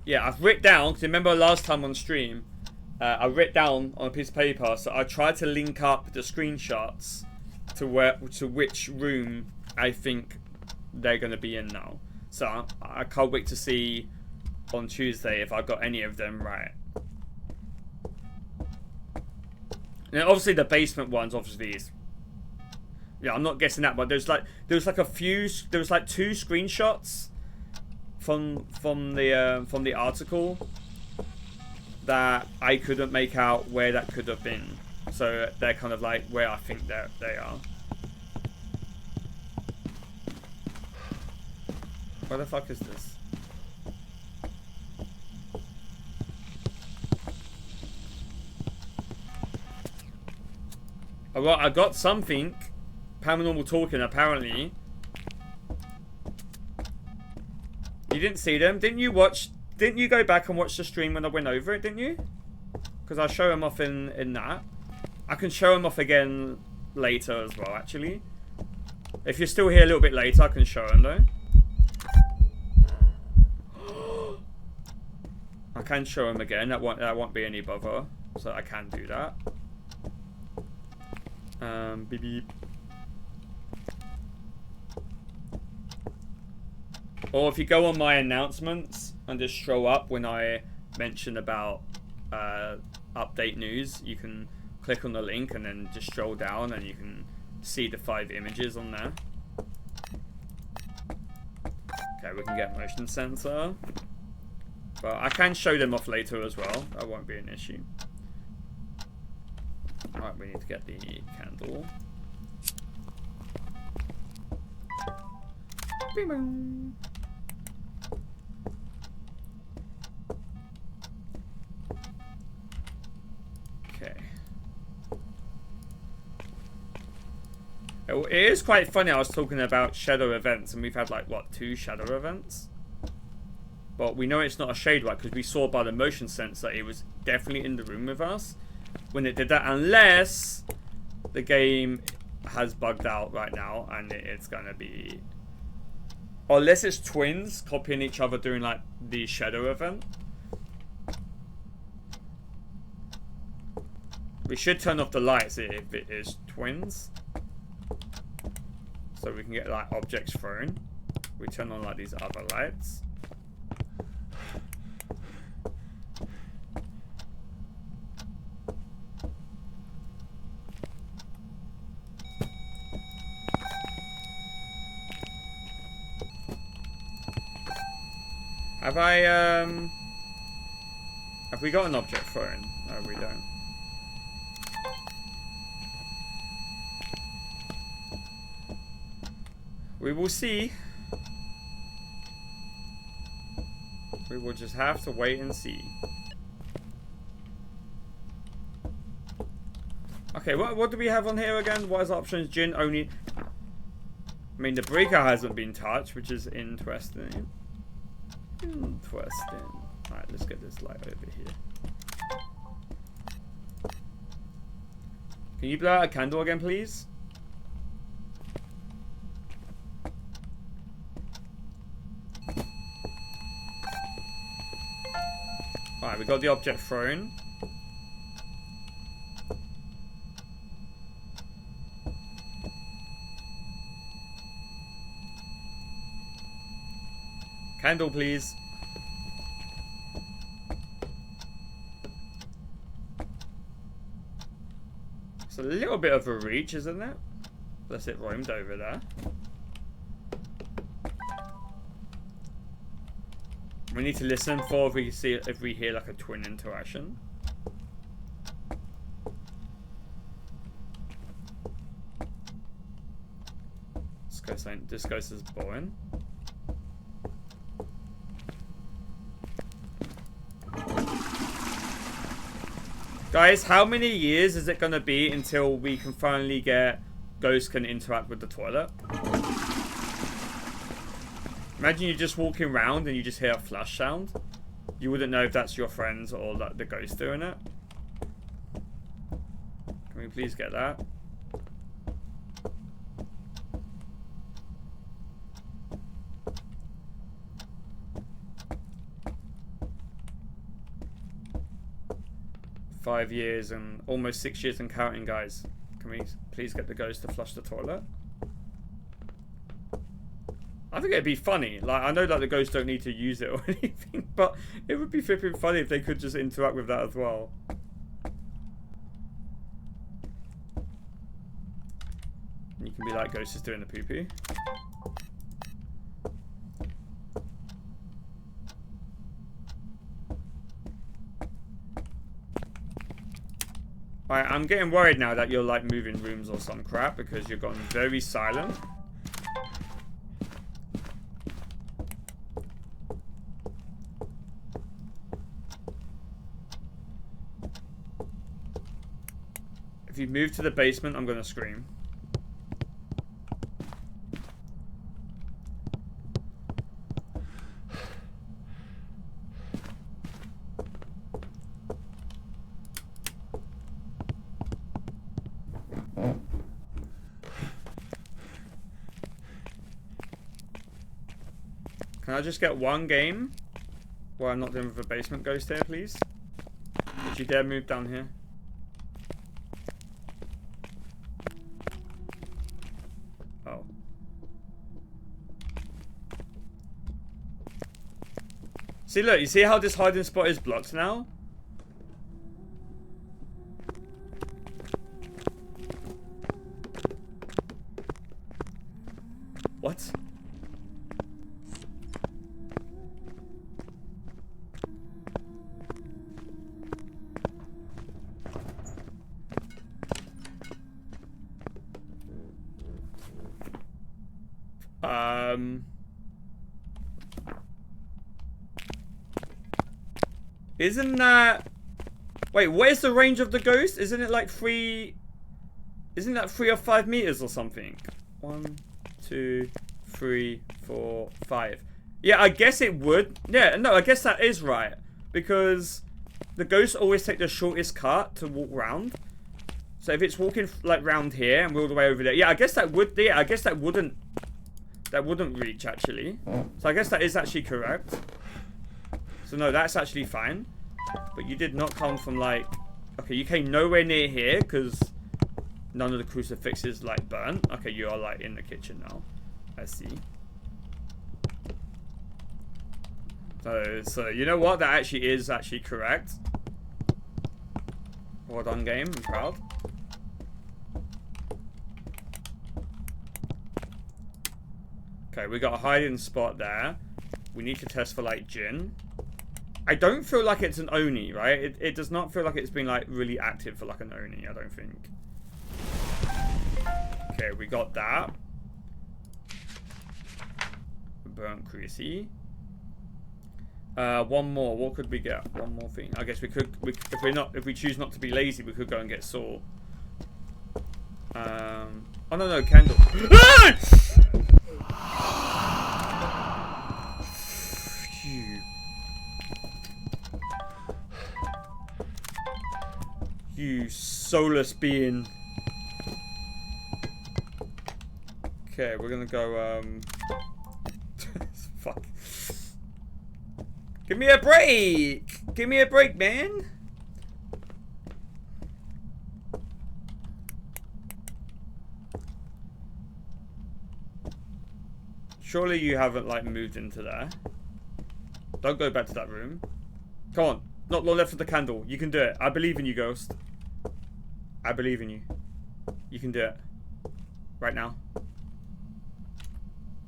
Yeah, I've written down, because remember last time on stream, I wrote down on a piece of paper, so I tried to link up the screenshots to which room I think they're going to be in now. So I can't wait to see on Tuesday if I got any of them right. Now obviously the basement ones obviously is... yeah, I'm not guessing that, but there was like two screenshots from the article that I couldn't make out where that could have been. So they're kind of like where I think they are. Where the fuck is this? I got something. Paranormal talking, apparently. You didn't see them? Didn't you go back and watch the stream when I went over it, didn't you? Because I show them off in that. I can show them off again later as well, actually. If you're still here a little bit later, I can show them, though. I can show them again. That won't be any bother. So I can do that. Beep beep. Or if you go on my announcements and just scroll up when I mention about update news, you can click on the link and then just scroll down and you can see the 5 images on there. Okay, we can get motion sensor. But I can show them off later as well. That won't be an issue. Alright, we need to get the candle. Bing-bong. Okay. It is quite funny. I was talking about shadow events, and we've had like what, 2 shadow events? But we know it's not a shade, right? Because we saw by the motion sensor it was definitely in the room with us when it did that, unless the game has bugged out right now and it's gonna be, or unless it's twins copying each other during like the shadow event. We should turn off the lights if it is twins, so we can get like objects thrown. We turn on like these other lights. Have we got an object thrown? No, we don't. We will see. We will just have to wait and see. Okay, what do we have on here again? What is options? Gin only. I mean, the breaker hasn't been touched, which is interesting. Interesting. Alright, let's get this light over here. Can you blow out a candle again, please? Alright, we got the object thrown. Candle, please. It's a little bit of a reach, isn't it? Unless it roamed over there. We need to listen for if we hear like a twin interaction. This ghost is boring. Guys, how many years is it gonna be until we can finally get ghosts can interact with the toilet? Imagine you're just walking around and you just hear a flush sound. You wouldn't know if that's your friends or like the ghost doing it. Can we please get that? Five years and almost 6 years and counting, guys. Can we please get the ghost to flush the toilet? I think it'd be funny. Like, I know that the ghosts don't need to use it or anything, but it would be flipping funny if they could just interact with that as well. And you can be like, ghost is doing the poo-poo. Alright, I'm getting worried now that you're like moving rooms or some crap because you're gone very silent. If you move to the basement, I'm gonna scream. Can I just get one game where I'm not dealing with a basement ghost here, please? Would you dare move down here? Oh. See, look, you see how this hiding spot is blocked now? What? Isn't that... Wait, where's the range of the ghost? Isn't it like 3... Isn't that 3 or 5 meters or something? 1, 2, 3, 4, 5. Yeah, I guess it would. Yeah, no, I guess that is right. Because the ghosts always take the shortest cut to walk round. So if it's walking like round here and we're all the way over there. Yeah, I guess that would... Yeah, I guess that wouldn't reach actually. So I guess that is actually correct. So no, that's actually fine. But you did not come from like... Okay, you came nowhere near here because none of the crucifixes like burnt. Okay, you are like in the kitchen now. I see. So you know what? That actually is actually correct. Well done, game. I'm proud. Okay, we got a hiding spot there. We need to test for like Jinn. I don't feel like it's an Oni, right? It does not feel like it's been like really active for like an Oni, I don't think. Okay, we got that. Burnt Creasy. One more. What could we get? One more thing. I guess we could. If we choose not to be lazy, we could go and get Saw. Oh no, candle. You soulless being. Okay, we're gonna go, fuck. Give me a break! Give me a break, man! Surely you haven't, like, moved into there. Don't go back to that room. Come on. Not long left for the candle. You can do it. I believe in you, Ghost. I believe in you. You can do it. Right now.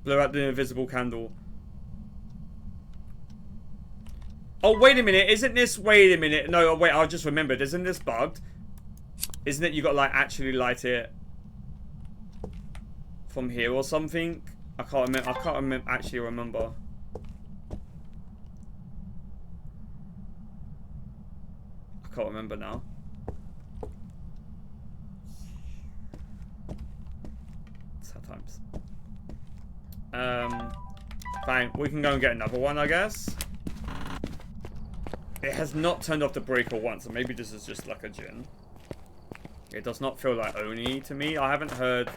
Blow out the invisible candle. Oh, wait a minute. Isn't this... Wait a minute. No, wait. I just remembered. Isn't this bugged? Isn't it you got to, like, actually light it from here or something? I can't remember. I can't actually remember. I can't remember now. Sad times. Fine. We can go and get another one, I guess. It has not turned off the breaker once, so maybe this is just like a Jinn. It does not feel like Oni to me. I haven't heard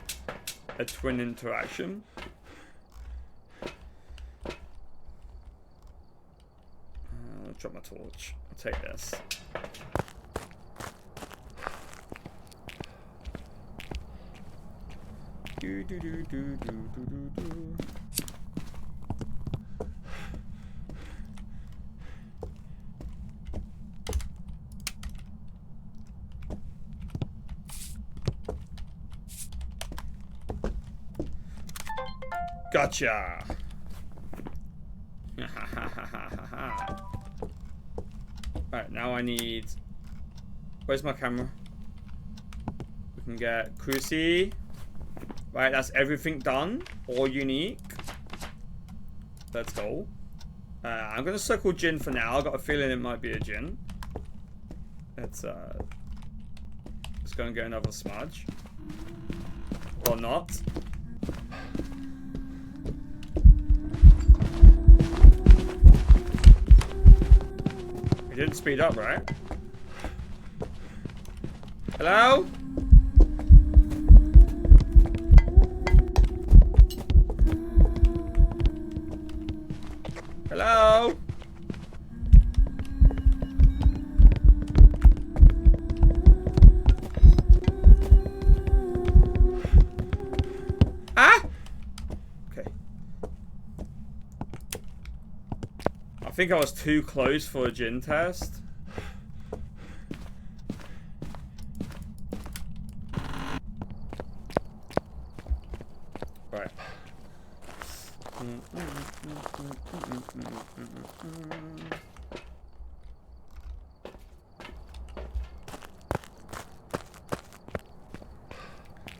a twin interaction. I'll drop my torch. I'll take this. Gotcha. Alright, now I need... Where's my camera? can get Cruci. Right, that's everything done. All unique. Let's go. I'm gonna circle Jinn for now. I got a feeling it might be a Jinn. Let's go and get another smudge. Or not. It didn't speed up, right? Hello? Hello? Ah? Okay. I think I was too close for a Jinn test. Right.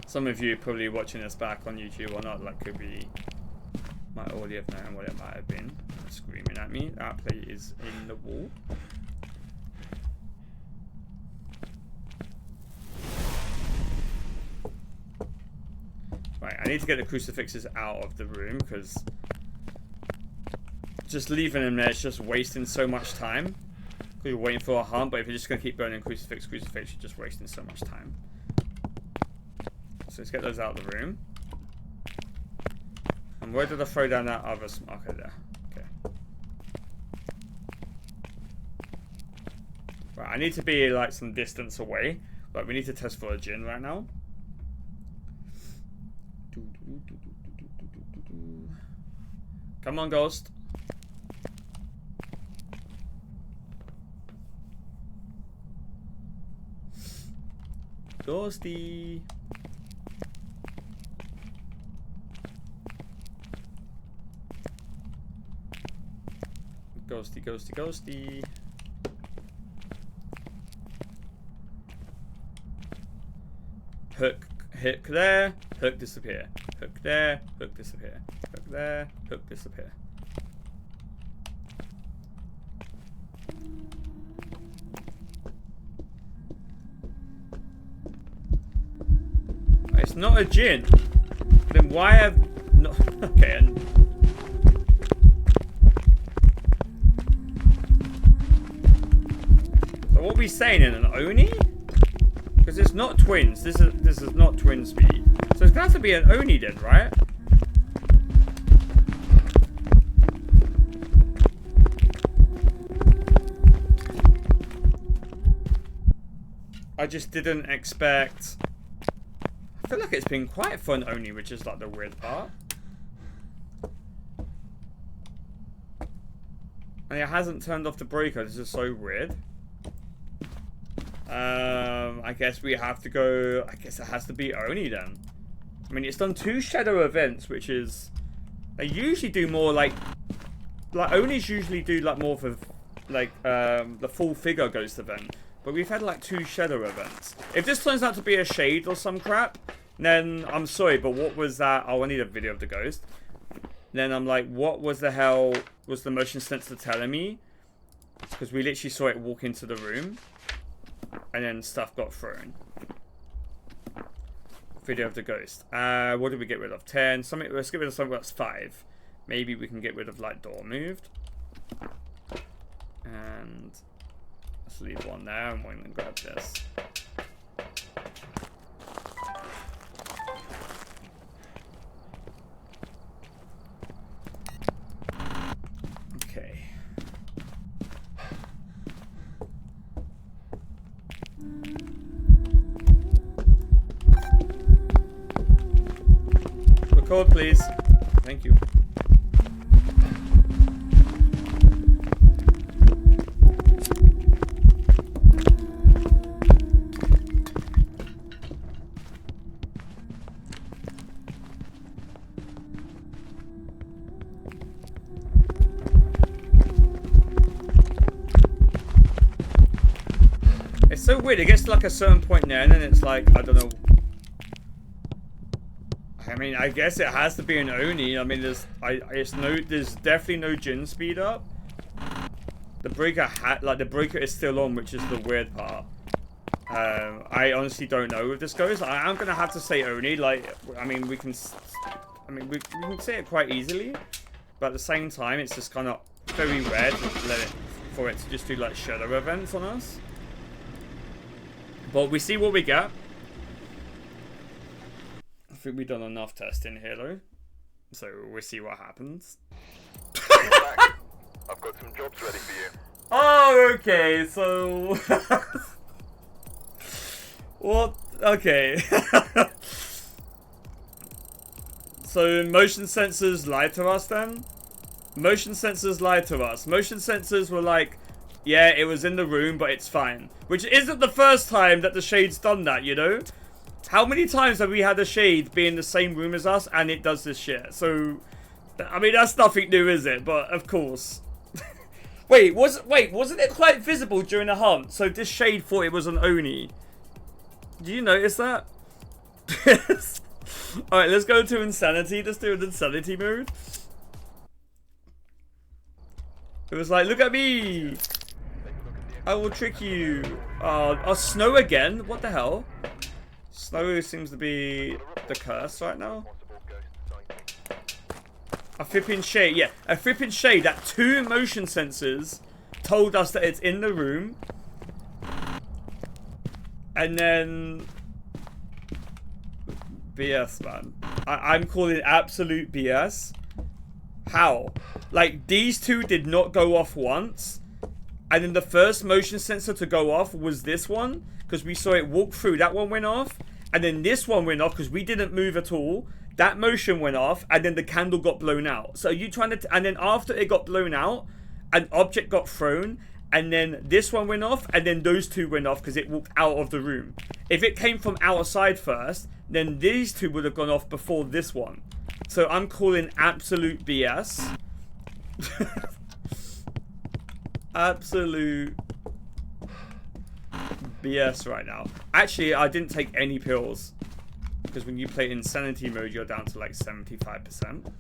Some of you probably watching this back on YouTube or not, like, could be might already have known what it might have been. Screaming at me. That plate is in the wall. Right, I need to get the crucifixes out of the room because just leaving them there is just wasting so much time. Because you're waiting for a hunt, but if you're just going to keep burning crucifix, you're just wasting so much time. So let's get those out of the room. And where did I throw down that other marker there? Okay. Right, I need to be like some distance away. But we need to test for a Jinn right now. Come on, ghost. Ghosty. Ghosty, ghosty, ghosty. Hook, hook there, hook disappear. Hook there, hook disappear. Hook there, hook disappear. It's not a Jinn. Then why have not? Okay. And so what are we saying in an Oni? Because it's not twins. This is not twin speed. So it's gonna have to be an Oni then, right? I just didn't expect. I feel like it's been quite fun Oni, which is like the weird part. And it hasn't turned off the breaker. This is so weird. I guess we have to go. I guess it has to be Oni then. I mean, it's done 2 shadow events, which is they usually do more like Onis usually do like more for like the full figure ghost event. But we've had like 2 shadow events. If this turns out to be a shade or some crap, then I'm sorry, but what was that? Oh, I need a video of the ghost. Then I'm like, what was the hell was the motion sensor telling me? Because we literally saw it walk into the room. And then stuff got thrown. Video of the ghost. What did we get rid of? 10. Something. Let's get rid of something that's 5. Maybe we can get rid of like door moved. And let's leave one there and we're gonna grab this. Okay. Record, please. Thank you. It's so weird. It gets to like a certain point there, and then it's like, I don't know I mean, I guess it has to be an Oni. I mean, there's definitely no Jin speed up. The breaker the breaker is still on, which is the weird part. I honestly don't know if this goes. I'm gonna have to say Oni. Like, I mean, we can say it quite easily, but at the same time, it's just kind of very rare for it to just do like shadow events on us. But we see what we get. I think we've done enough testing here, though, so we'll see what happens. I've got some jobs ready for you. Oh, okay. So, what? Okay. So motion sensors lied to us then? Motion sensors lied to us. Motion sensors were like, yeah, it was in the room, but it's fine. Which isn't the first time that the Shade's done that, you know? How many times have we had a Shade be in the same room as us and it does this shit? So, I mean, that's nothing new, is it? But, of course. Wait, wasn't it quite visible during the hunt? So this Shade thought it was an Oni. Do you notice that? Alright, let's go to Insanity. Let's do an Insanity mode. It was like, look at me! I will trick you. Oh, snow again? What the hell? Snow seems to be the curse right now. A flipping shade, yeah. A flipping shade that 2 motion sensors told us that it's in the room. And then... BS, man. I'm calling it absolute BS. How? Like, these 2 did not go off once. And then the first motion sensor to go off was this one. Because we saw it walk through. That one went off. And then this one went off because we didn't move at all. That motion went off. And then the candle got blown out. So are you trying to... And then after it got blown out, an object got thrown. And then this one went off. And then those 2 went off because it walked out of the room. If it came from outside first, then these 2 would have gone off before this one. So I'm calling absolute BS. Absolute BS right now. Actually, I didn't take any pills. Because when you play Insanity mode, you're down to like 75%.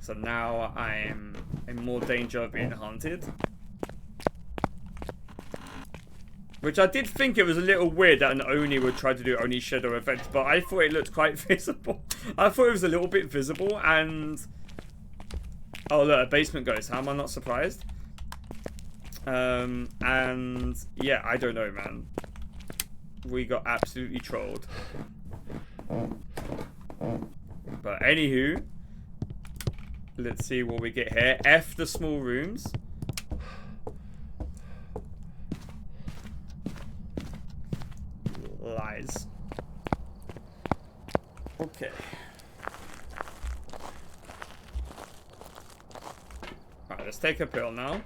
So now I'm in more danger of being hunted. Which I did think it was a little weird that an Oni would try to do Oni shadow effects, but I thought it looked quite visible. I thought it was a little bit visible, and... Oh look, a basement ghost. How am I not surprised? And... Yeah, I don't know, man. We got absolutely trolled. But anywho... Let's see what we get here. F the small rooms. Lies. Okay. Alright, let's take a pill now.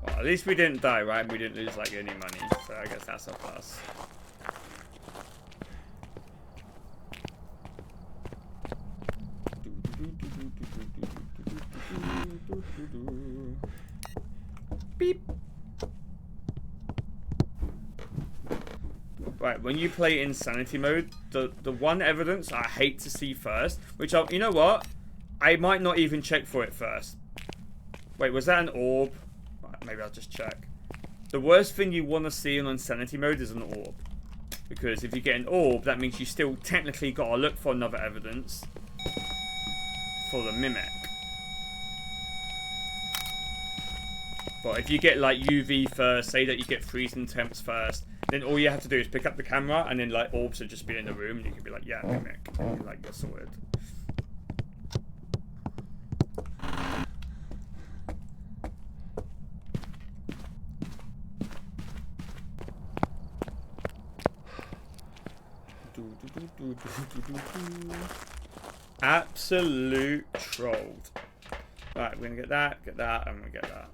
Well, at least we didn't die, right? We didn't lose like any money, so I guess that's a plus. Beep. Right, when you play Insanity mode, the one evidence I hate to see first, which you know what? I might not even check for it first. Wait, was that an orb? Right, maybe I'll just check. The worst thing you want to see in Insanity mode is an orb. Because if you get an orb, that means you still technically got to look for another evidence for the mimic. But if you get like UV first, say that you get freezing temps first, then all you have to do is pick up the camera and then like orbs would just be in the room and you can be like, yeah, mimic. And you're like, you're sorted. Absolute trolled. Right, we're gonna get that, and we're gonna get that.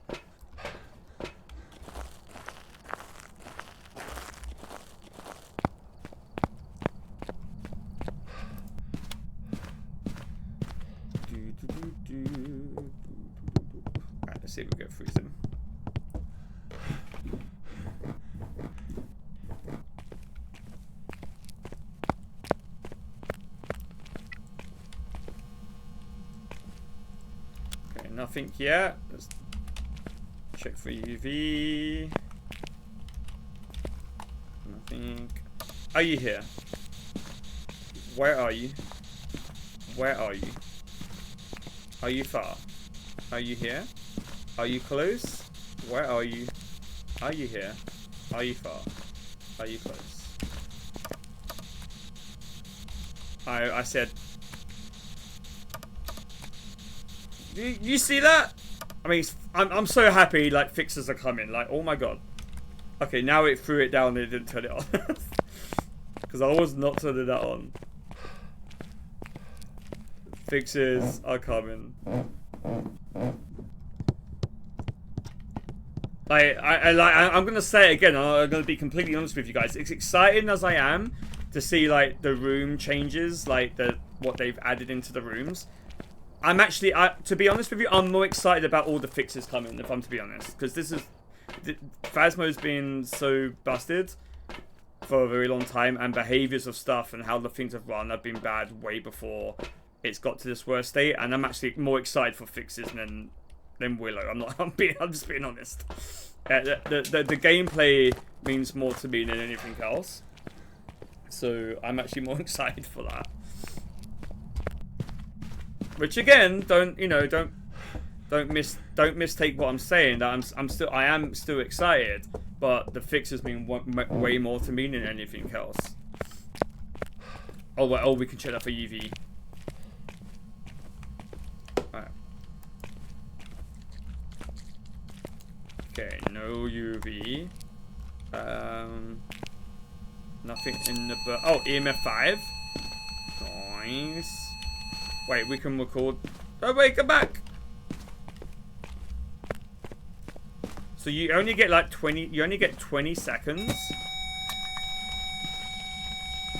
Right, let's see if we get freezing. nothing yet. Let's check for UV. Nothing. Are you here? Where are you? Where are you? Are you far? Are you here? Are you close? Where are you? Are you here? Are you far? Are you close? I said... You see that? I mean, I'm so happy, like, fixes are coming. Like, oh my god. Okay, now it threw it down and it didn't turn it on. Because I was not turning that on. Fixes are coming. I'm gonna say it again. I'm gonna be completely honest with you guys. As exciting as I am to see like the room changes, like what they've added into the rooms, I'm actually, to be honest with you, I'm more excited about all the fixes coming. If I'm to be honest, because Phasmo's been so busted for a very long time, and behaviors of stuff and how the things have run have been bad way before it's got to this worst state, and I'm actually more excited for fixes than Willow. I'm just being honest. The gameplay means more to me than anything else, so I'm actually more excited for that. Which again, don't mistake what I'm saying. That I am still excited, but the fixes mean way more to me than anything else. Oh, well, we can check that for UV. Alright. Okay, no UV. Nothing in the... Oh, EMF 5. Nice. Wait, we can record... Oh, wait, come back! So you only get like 20... You only get 20 seconds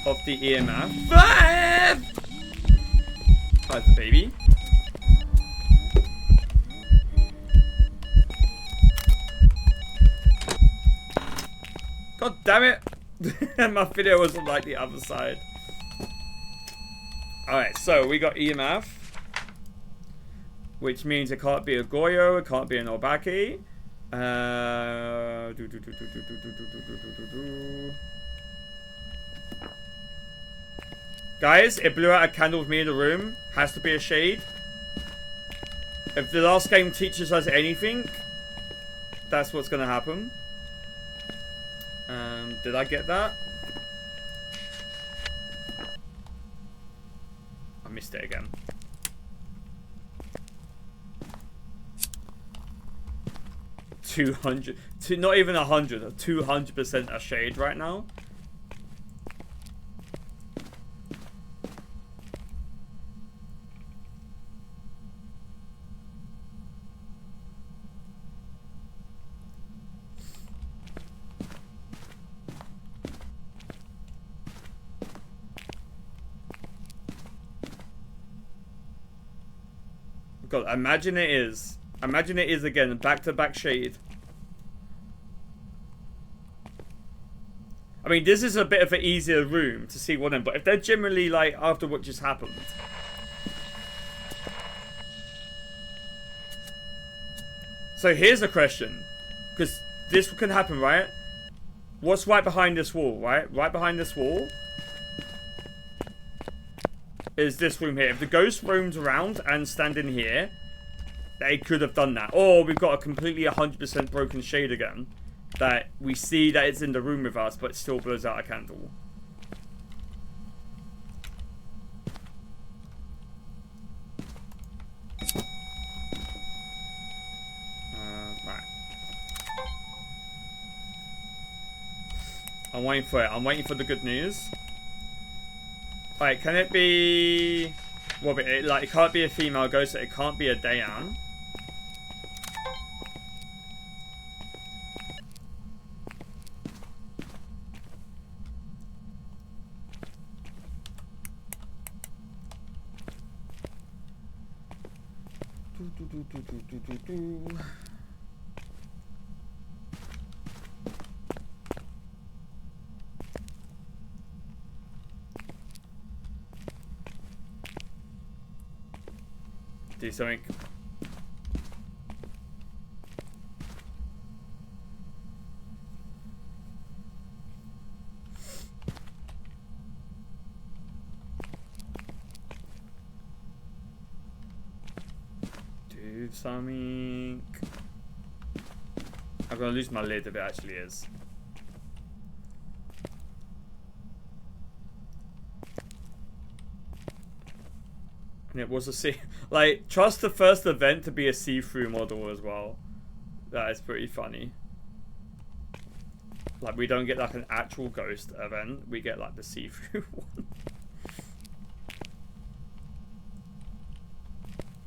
of the EMF. 5! Oh, the baby. God damn it! My video was on like the other side. Alright, so we got EMF, which means it can't be a Goyo, it can't be an Obaki. Guys, it blew out a candle with me in the room. Has to be a shade. If the last game teaches us anything, that's what's gonna happen. Did I get that? I missed it again. 200, not even 100, 200% a shade right now. God, imagine it is. Imagine it is again, back-to-back shade. I mean, this is a bit of an easier room to see what in, but if they're generally like after what just happened. So here's a question, because this can happen, right? What's right behind this wall, right? Right behind this wall is this room here. If the ghost roams around and stand in here, they could have done that. Or we've got a completely 100% broken shade again. That we see that it's in the room with us, but it still blows out a candle. Right. I'm waiting for it. I'm waiting for the good news. Right, can it be... Well, it can't be a female ghost, it can't be a Dayan. Do something. move something. I'm gonna lose my lid if it actually is. And it was a like, trust the first event to be a see-through model as well. That is pretty funny. Like, we don't get like an actual ghost event, we get like the see-through one.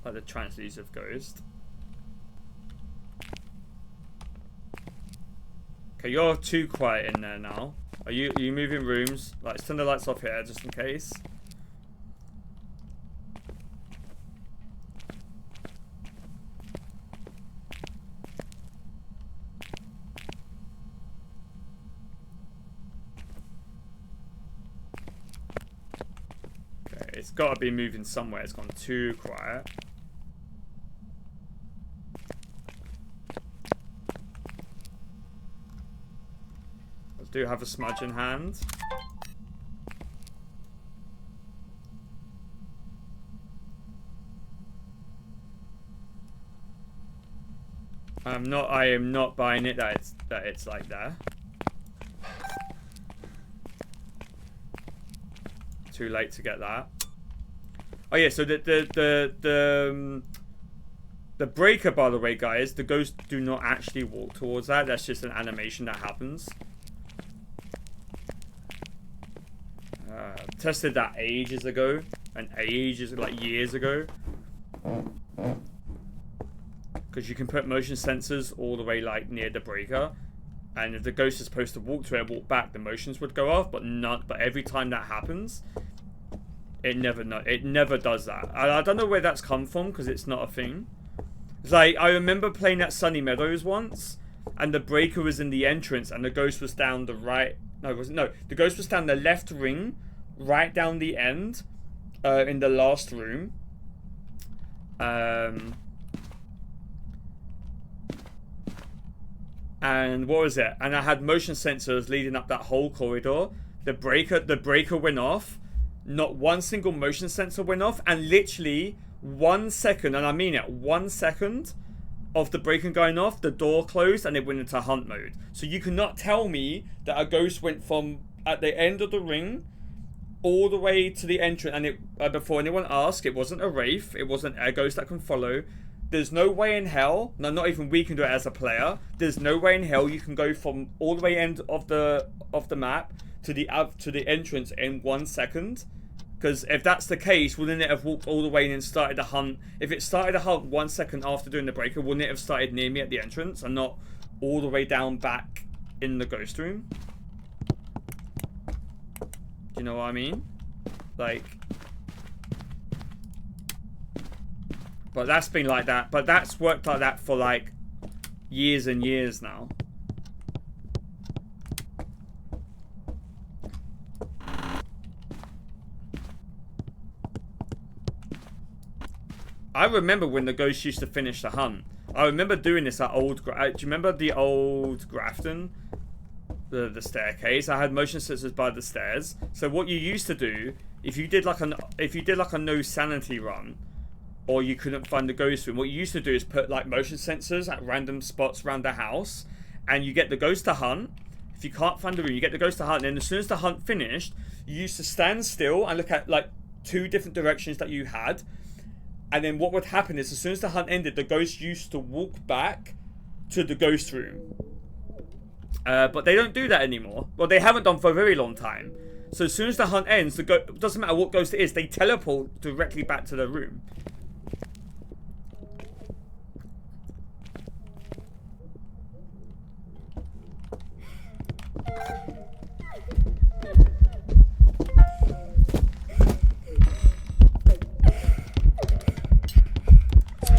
Like the translucent ghost. Okay, you're too quiet in there now. Are you moving rooms? Like, let's turn the lights off here just in case. Okay, it's got to be moving somewhere. It's gone too quiet. Do have a smudge in hand. I am not buying it that it's like there. Too late to get that. Oh yeah, so the breaker, by the way, guys, the ghosts do not actually walk towards that. That's just an animation that happens. Tested that ages ago, and like years ago, because you can put motion sensors all the way like near the breaker, and if the ghost is supposed to walk to it, walk back, the motions would go off. But every time that happens, it never does that. I don't know where that's come from, because it's not a thing. It's like, I remember playing at Sunny Meadows once, and the breaker was in the entrance, and the ghost was down the right. No, the ghost was down the left ring, right down the end, in the last room. And what was it? And I had motion sensors leading up that whole corridor. The breaker went off. Not one single motion sensor went off, and literally 1 second, and I mean it, 1 second of the breaker going off, the door closed and it went into hunt mode. So you cannot tell me that a ghost went from at the end of the ring all the way to the entrance, and it before anyone asked, it wasn't a wraith, it wasn't a ghost that can follow. There's no way in hell, no, not even we can do it as a player. There's no way in hell you can go from all the way end of the map to the entrance in 1 second. Because if that's the case, wouldn't it have walked all the way and then started the hunt? If it started a hunt 1 second after doing the breaker, wouldn't it have started near me at the entrance and not all the way down back in the ghost room? Do you know what I mean? Like, but that's been like that. But that's worked like that for like years and years now. I remember when the ghost used to finish the hunt. I remember doing this at old... Do you remember the old Grafton? The staircase? I had motion sensors by the stairs. So what you used to do, if you did like a no sanity run, or you couldn't find the ghost room, what you used to do is put like motion sensors at random spots around the house, and you get the ghost to hunt. If you can't find the room, you get the ghost to hunt, and then as soon as the hunt finished, you used to stand still and look at like 2 different directions that you had. And then what would happen is, as soon as the hunt ended, the ghost used to walk back to the ghost room. But they don't do that anymore. Well, they haven't done for a very long time. So as soon as the hunt ends, it doesn't matter what ghost it is, they teleport directly back to the room.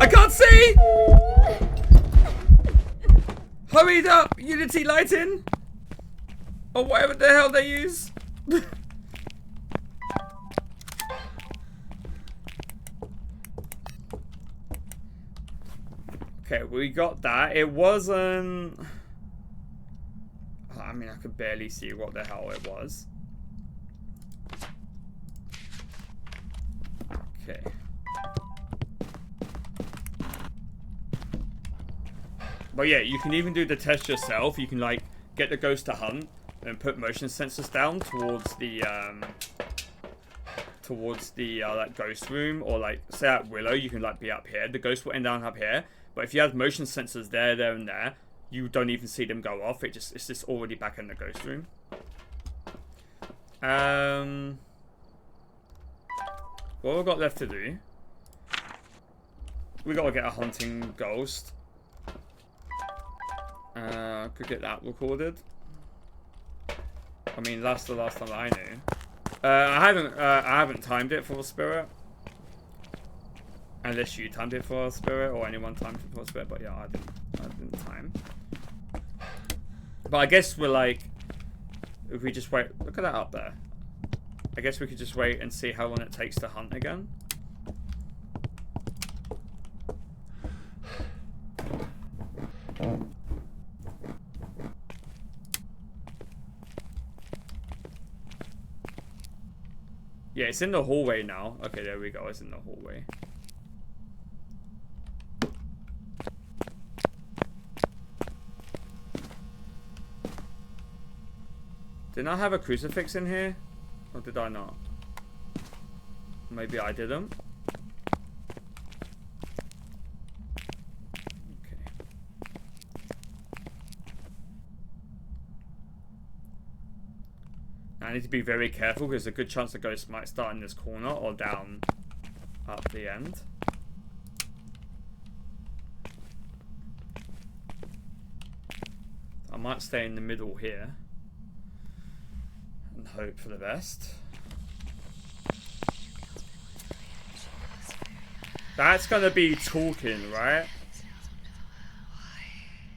I can't see! Hurry up! Unity lighting! Or whatever the hell they use. Okay, we got that. It wasn't... I mean, I could barely see what the hell it was. Okay. But yeah, you can even do the test yourself. You can like get the ghost to hunt and put motion sensors down towards the that ghost room, or like say at Willow, you can like be up here. The ghost will end down up here. But if you have motion sensors there, and there, you don't even see them go off. It's just already back in the ghost room. What we've got left to do? We gotta get a hunting ghost. Could get that recorded. I mean, that's the last time that I knew. I haven't timed it for a spirit. Unless you timed it for a spirit, or anyone timed it for a spirit, but yeah, I didn't time. But I guess we're like, if we just wait, look at that up there. I guess we could just wait and see how long it takes to hunt again. Yeah, it's in the hallway now. Okay, there we go. It's in the hallway. Didn't I have a crucifix in here? Or did I not? Maybe I didn't. Okay. I need to be very careful because there's a good chance the ghost might start in this corner or down up the end. I might stay in the middle here and hope for the best. That's gonna be talking, right?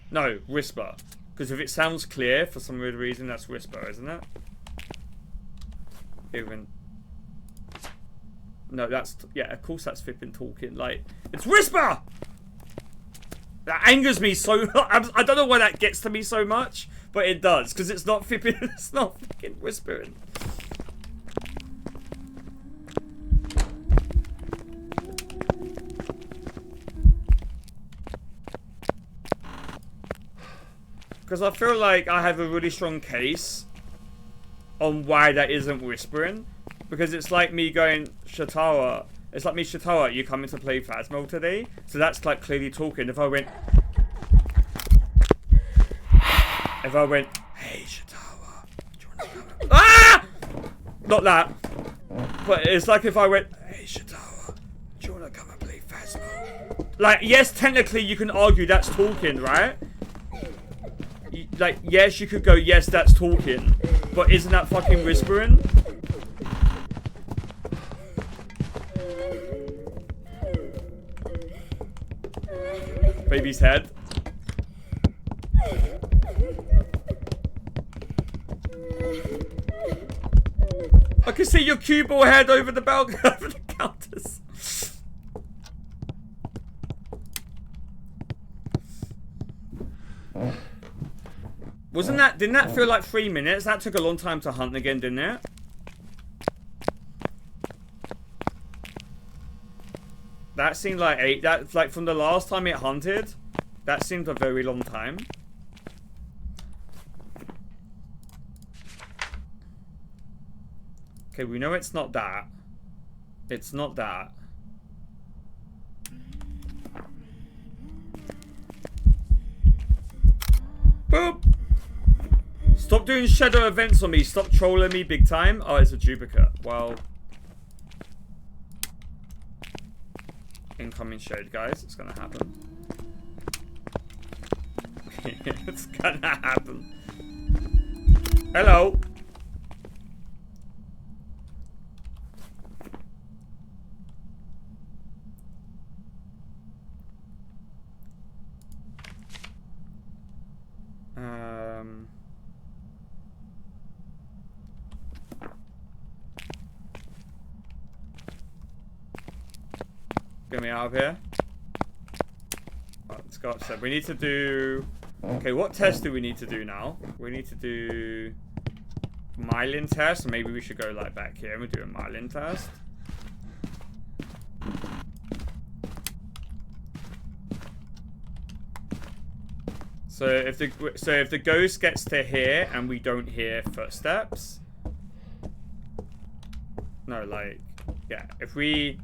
No, whisper. Because if it sounds clear for some weird reason, that's whisper, isn't it? Even. No, that's. Yeah, of course that's flipping talking. Like, it's whisper! That angers me so. I don't know why that gets to me so much, but it does. Because it's not flipping. It's not fucking whispering. Because I feel like I have a really strong case on why that isn't whispering. Because it's like me going, Shatara. It's like me, Shatara, you coming to play Phasmo today? So that's like clearly talking. If I went, hey Shatara, do you want to come? Ah! Not that. But it's like if I went, hey Shatara, do you want to come and play Phasmo? Like, yes, technically you can argue that's talking, right? Like, yes, you could go, yes, that's talking. But isn't that fucking whispering? Baby's head. I can see your cue ball head over the balcony, over the counters. Wasn't that, didn't that feel like 3 minutes? That took a long time to hunt again, didn't it? That seemed like 8, that's like from the last time it hunted, that seemed a very long time. Okay, we know it's not that. It's not that. Boop! Stop doing shadow events on me. Stop trolling me big time. Oh, it's a duplicate. Well. Incoming shade, guys. It's gonna happen. It's gonna happen. Hello. Get me out of here. Right, let's go upstairs. We need to do... Okay, what test do we need to do now? We need to do... myelin test. Maybe we should go like back here and we do a myelin test. So if the ghost gets to here and we don't hear footsteps, no, like, yeah, if the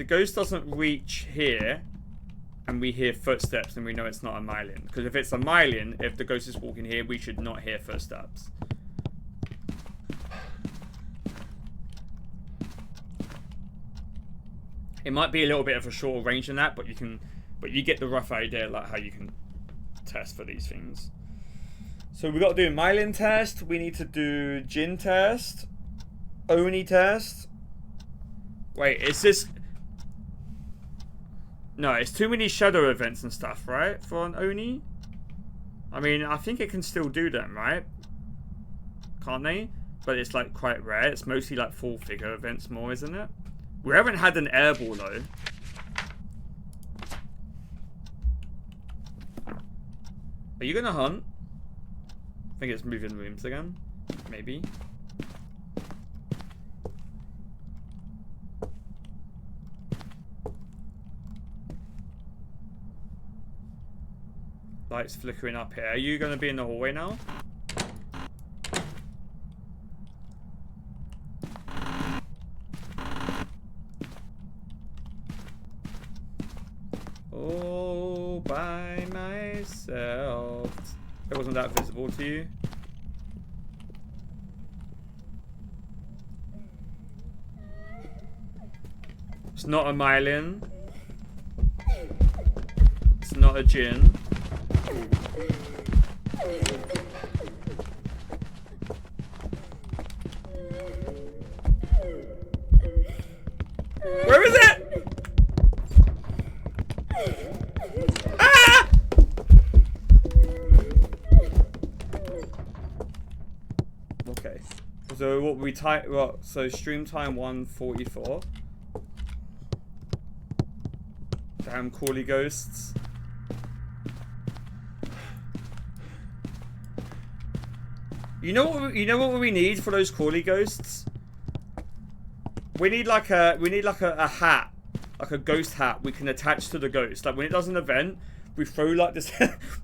ghost doesn't reach here and we hear footsteps, then we know it's not a Myelin. Because if it's a Myelin, if the ghost is walking here, we should not hear footsteps. It might be a little bit of a shorter range than that, but you get the rough idea, like how you can test for these things. So we got to do a Myelin test. We need to do Jinn test, Oni test. Wait, is this? No, it's too many shadow events and stuff, right? For an Oni. I mean, I think it can still do them, right? Can't they? But it's like quite rare. It's mostly like full figure events more, isn't it? We haven't had an airball though. Are you gonna hunt? I think it's moving rooms again. Maybe. Lights flickering up here. Are you gonna be in the hallway now? All by myself. It wasn't that visible to you. It's not a Myelin. It's not a Jinn. Where is it? Ah! Okay. So what we type? Well, so stream time 1:44. Damn Corley ghosts. You know what we need for those Corley ghosts? We need like a hat, like a ghost hat we can attach to the ghost. Like when it does an event, we throw like this.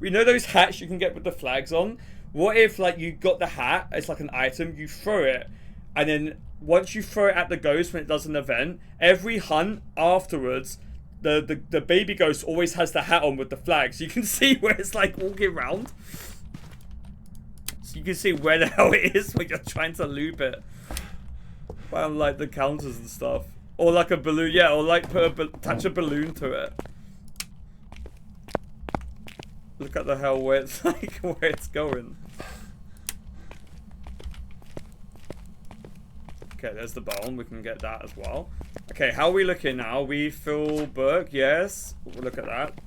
We know those hats you can get with the flags on. What if like you got the hat? It's like an item. You throw it, and then once you throw it at the ghost when it does an event, every hunt afterwards, the baby ghost always has the hat on with the flags. You can see where it's like walking around. So you can see where the hell it is when you're trying to loop it. Found like the counters and stuff, or like a balloon, yeah, or like attach a balloon to it. Look at the hell where it's like where it's going. Okay, there's the bone. We can get that as well. Okay, how are we looking now? We fill Burke, yes. We'll look at that.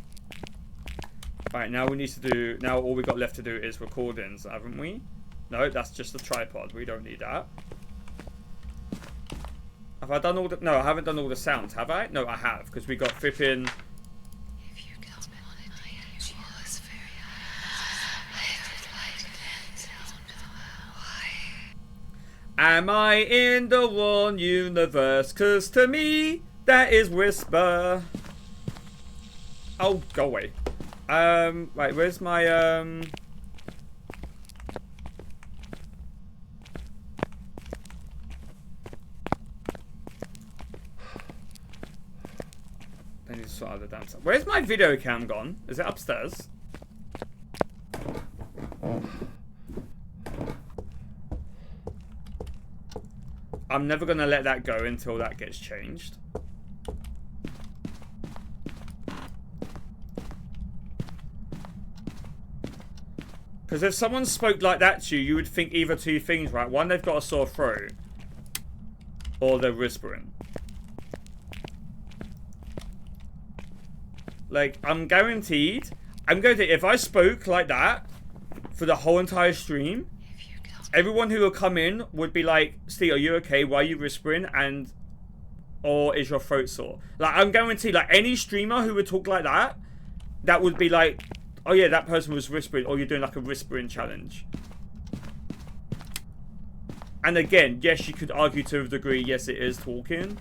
Right, now we need to do. Now all we got left to do is recordings, haven't we? No, that's just a tripod. We don't need that. Have I done all the... No, I haven't done all the sounds, have I? No, I have, because we got flipping... Am I in the wrong universe? Cause to me, that is Whisper. Oh, go away. Right, where's my, I need to sort out the damn stuff. Where's my video cam gone? Is it upstairs? I'm never gonna let that go until that gets changed. Because if someone spoke like that to you, you would think either two things, right? One, they've got a sore throat, or they're whispering. Like, I'm guaranteed, if I spoke like that for the whole entire stream, everyone who will come in would be like, Steve, are you okay? Why are you whispering? Or is your throat sore? Like, I'm guaranteed, like, any streamer who would talk like that, that would be like, oh yeah, that person was whispering, or you're doing like a whispering challenge. And again, yes, you could argue to a degree, yes, it is talking.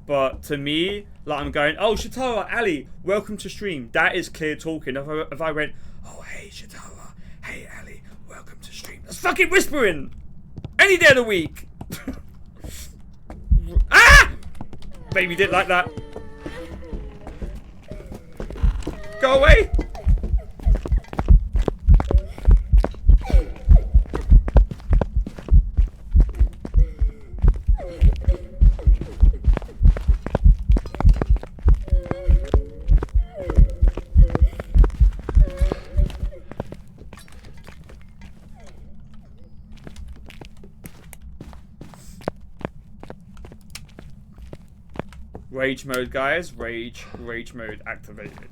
But to me, like I'm going, oh, Shatara, Ali, welcome to stream. That is clear talking. If I went, oh, hey, Shatara, hey, Ali, welcome to stream. That's fucking whispering. Any day of the week. Ah! Baby didn't like that. Go away. Rage mode, guys. Rage mode activated.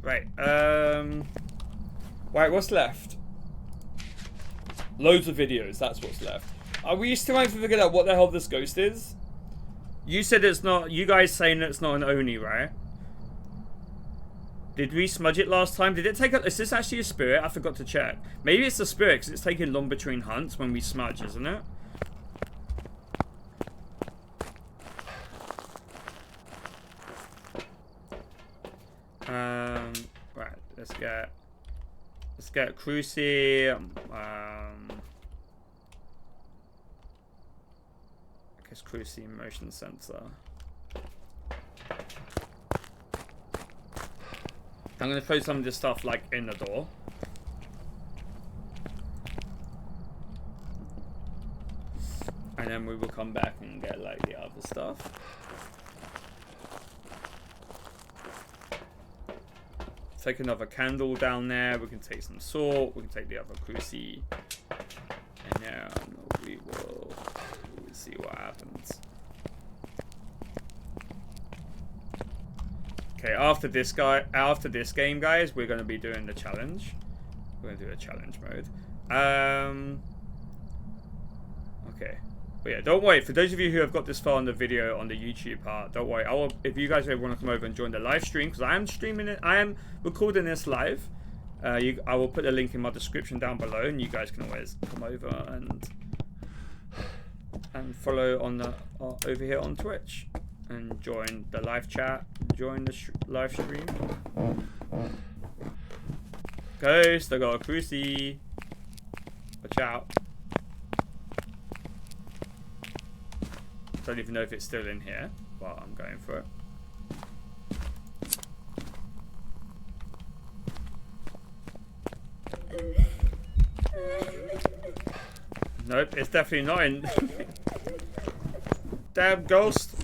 Right. Right, what's left? Loads of videos. That's what's left. Are we still trying to figure out what the hell this ghost is? You said it's not. You guys saying it's not an Oni, right? Did we smudge it last time? Did it take a... Is this actually a spirit? I forgot to check. Maybe it's a spirit because it's taking long between hunts when we smudge, isn't it? Right, let's get Cruci, I guess Cruci motion sensor. I'm gonna throw some of this stuff like in the door. And then we will come back and get like the other stuff. Take another candle down there. We can take some salt. We can take the other Cruci. And then we will see what happens. Okay, after this game, guys, we're going to be doing the challenge. We're going to do a challenge mode. Okay. But yeah, don't worry. For those of you who have got this far on the video on the YouTube part, don't worry. If you guys ever want to come over and join the live stream, because I am streaming it, I am recording this live. I will put the link in my description down below, and you guys can always come over and follow on the over here on Twitch and join the live chat, join the live stream. Ghost, I got a Cruci. Watch out. Don't even know if it's still in here, but I'm going for it. Nope, it's definitely not in. Damn ghost.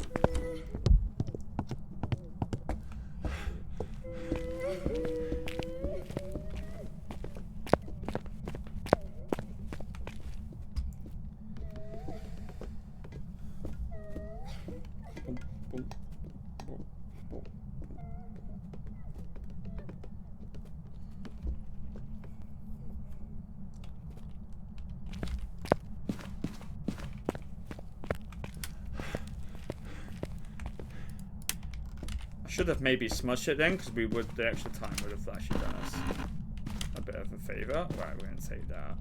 Should have maybe smushed it then, because the extra time would have actually done us a bit of a favor. Right, we're going to take that.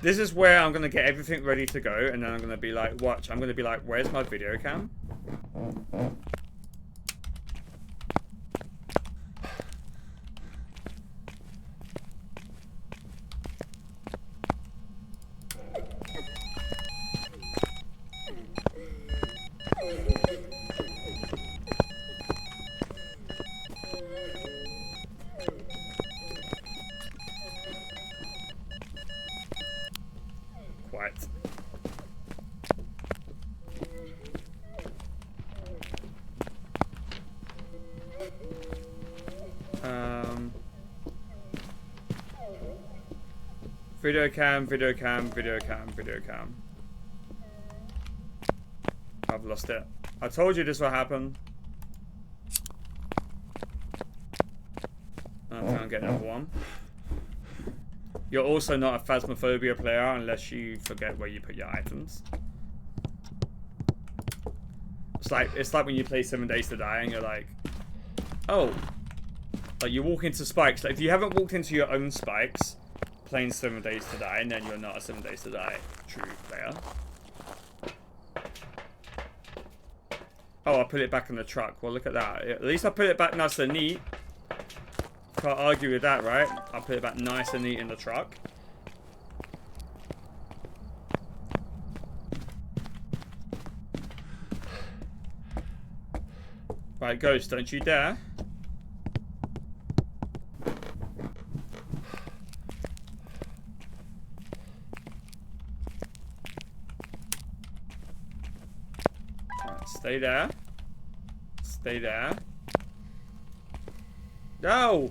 This is where I'm going to get everything ready to go, and then I'm going to be like, watch, I'm going to be like, where's my video cam? Video cam, video cam, video cam, video cam. I've lost it. I told you this will happen. I'm trying to get another one. You're also not a phasmophobia player unless you forget where you put your items. It's like when you play 7 Days to Die and you're like, oh, like you walk into spikes. Like if you haven't walked into your own spikes, playing 7 Days to Die, and then you're not a 7 Days to Die true player. Oh, I put it back in the truck. Well, look at that. At least I put it back nice and neat. Can't argue with that, right? I put it back nice and neat in the truck. Right, Ghost, don't you dare. Right, stay there. Stay there. No!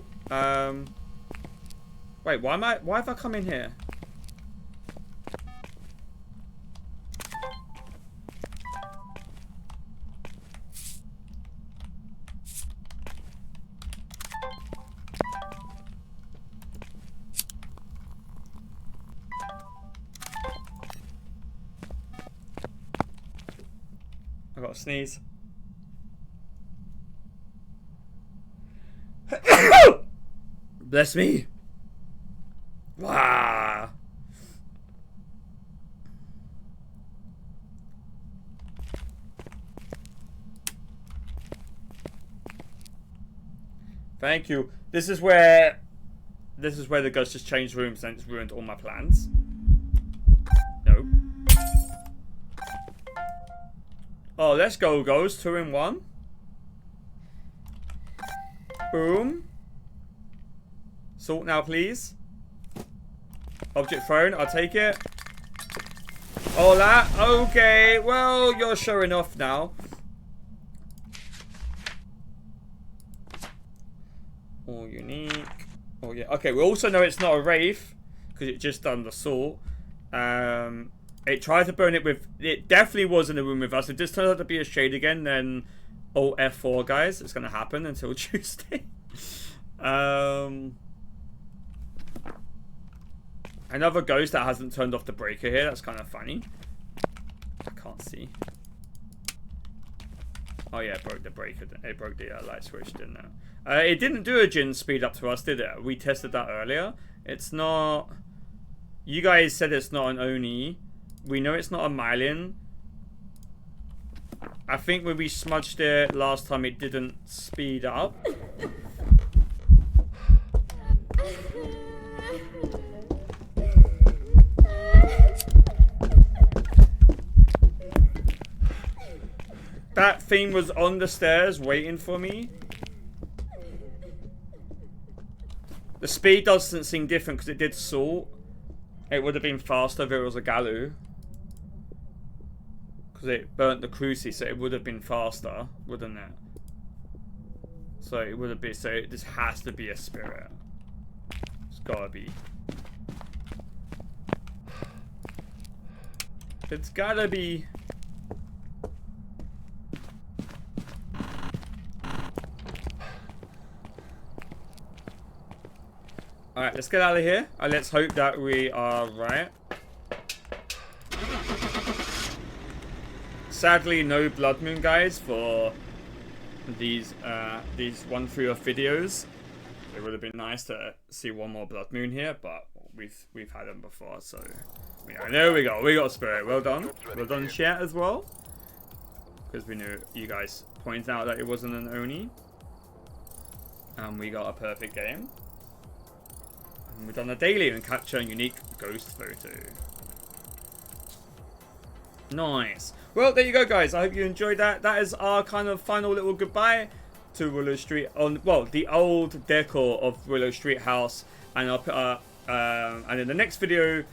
Wait, why have I come in here? I got a sneeze. Bless me. Wow. Thank you. This is where the ghost just changed rooms and it's ruined all my plans. No. Oh, let's go, ghost. 2 in 1. Boom. Salt now, please. Object thrown. I'll take it. All that. Okay. Well, you're showing off now. All unique. Oh, yeah. Okay, we also know it's not a wraith because it just done the salt. It tried to burn it with... It definitely was in the room with us. It just turned out to be a shade again. Then Alt F4, guys. It's going to happen until Tuesday. Another ghost that hasn't turned off the breaker here. That's kind of funny. I can't see. Oh yeah, it broke the breaker. It broke the light switch, didn't it? It didn't do a gin speed up to us, did it? We tested that earlier. It's not... You guys said it's not an Oni. We know it's not a Mylin. I think when we smudged it last time, it didn't speed up. That thing was on the stairs waiting for me. The speed doesn't seem different because it did salt. It would have been faster if it was a Galu. Because it burnt the cruci, so it would have been faster, wouldn't it? So it would have been, so this has to be a spirit. It's gotta be. It's gotta be. Alright, let's get out of here. Let's hope that we are right. Sadly, no blood moon, guys, for these 1-3 of videos. It would have been nice to see one more blood moon here, but we've had them before, so yeah, there we go. We got a spirit. Well done. Well done, chat, as well, because we knew you guys pointed out that it wasn't an Oni, and we got a perfect game. And we've done a daily and capture a unique ghost photo. Nice. Well, there you go, guys. I hope you enjoyed that. That is our kind of final little goodbye to Willow Street on, well, the old decor of Willow Street House. And I'll put and in the next video,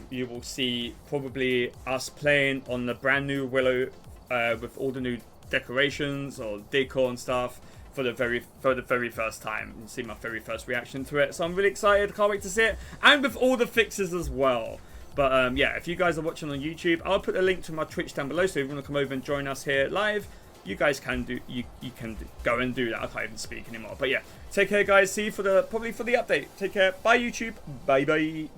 you will see probably us playing on the brand new Willow with all the new decorations or decor and stuff for the very first time. You see my very first reaction to it, so I'm really excited. Can't wait to see it, and with all the fixes as well. But yeah, if you guys are watching on YouTube, I'll put a link to my Twitch down below, so if you want to come over and join us here live, you guys can do, you can go and do that. I can't even speak anymore. But yeah, take care, guys. See you for the, probably for the update. Take care. Bye, YouTube. Bye bye.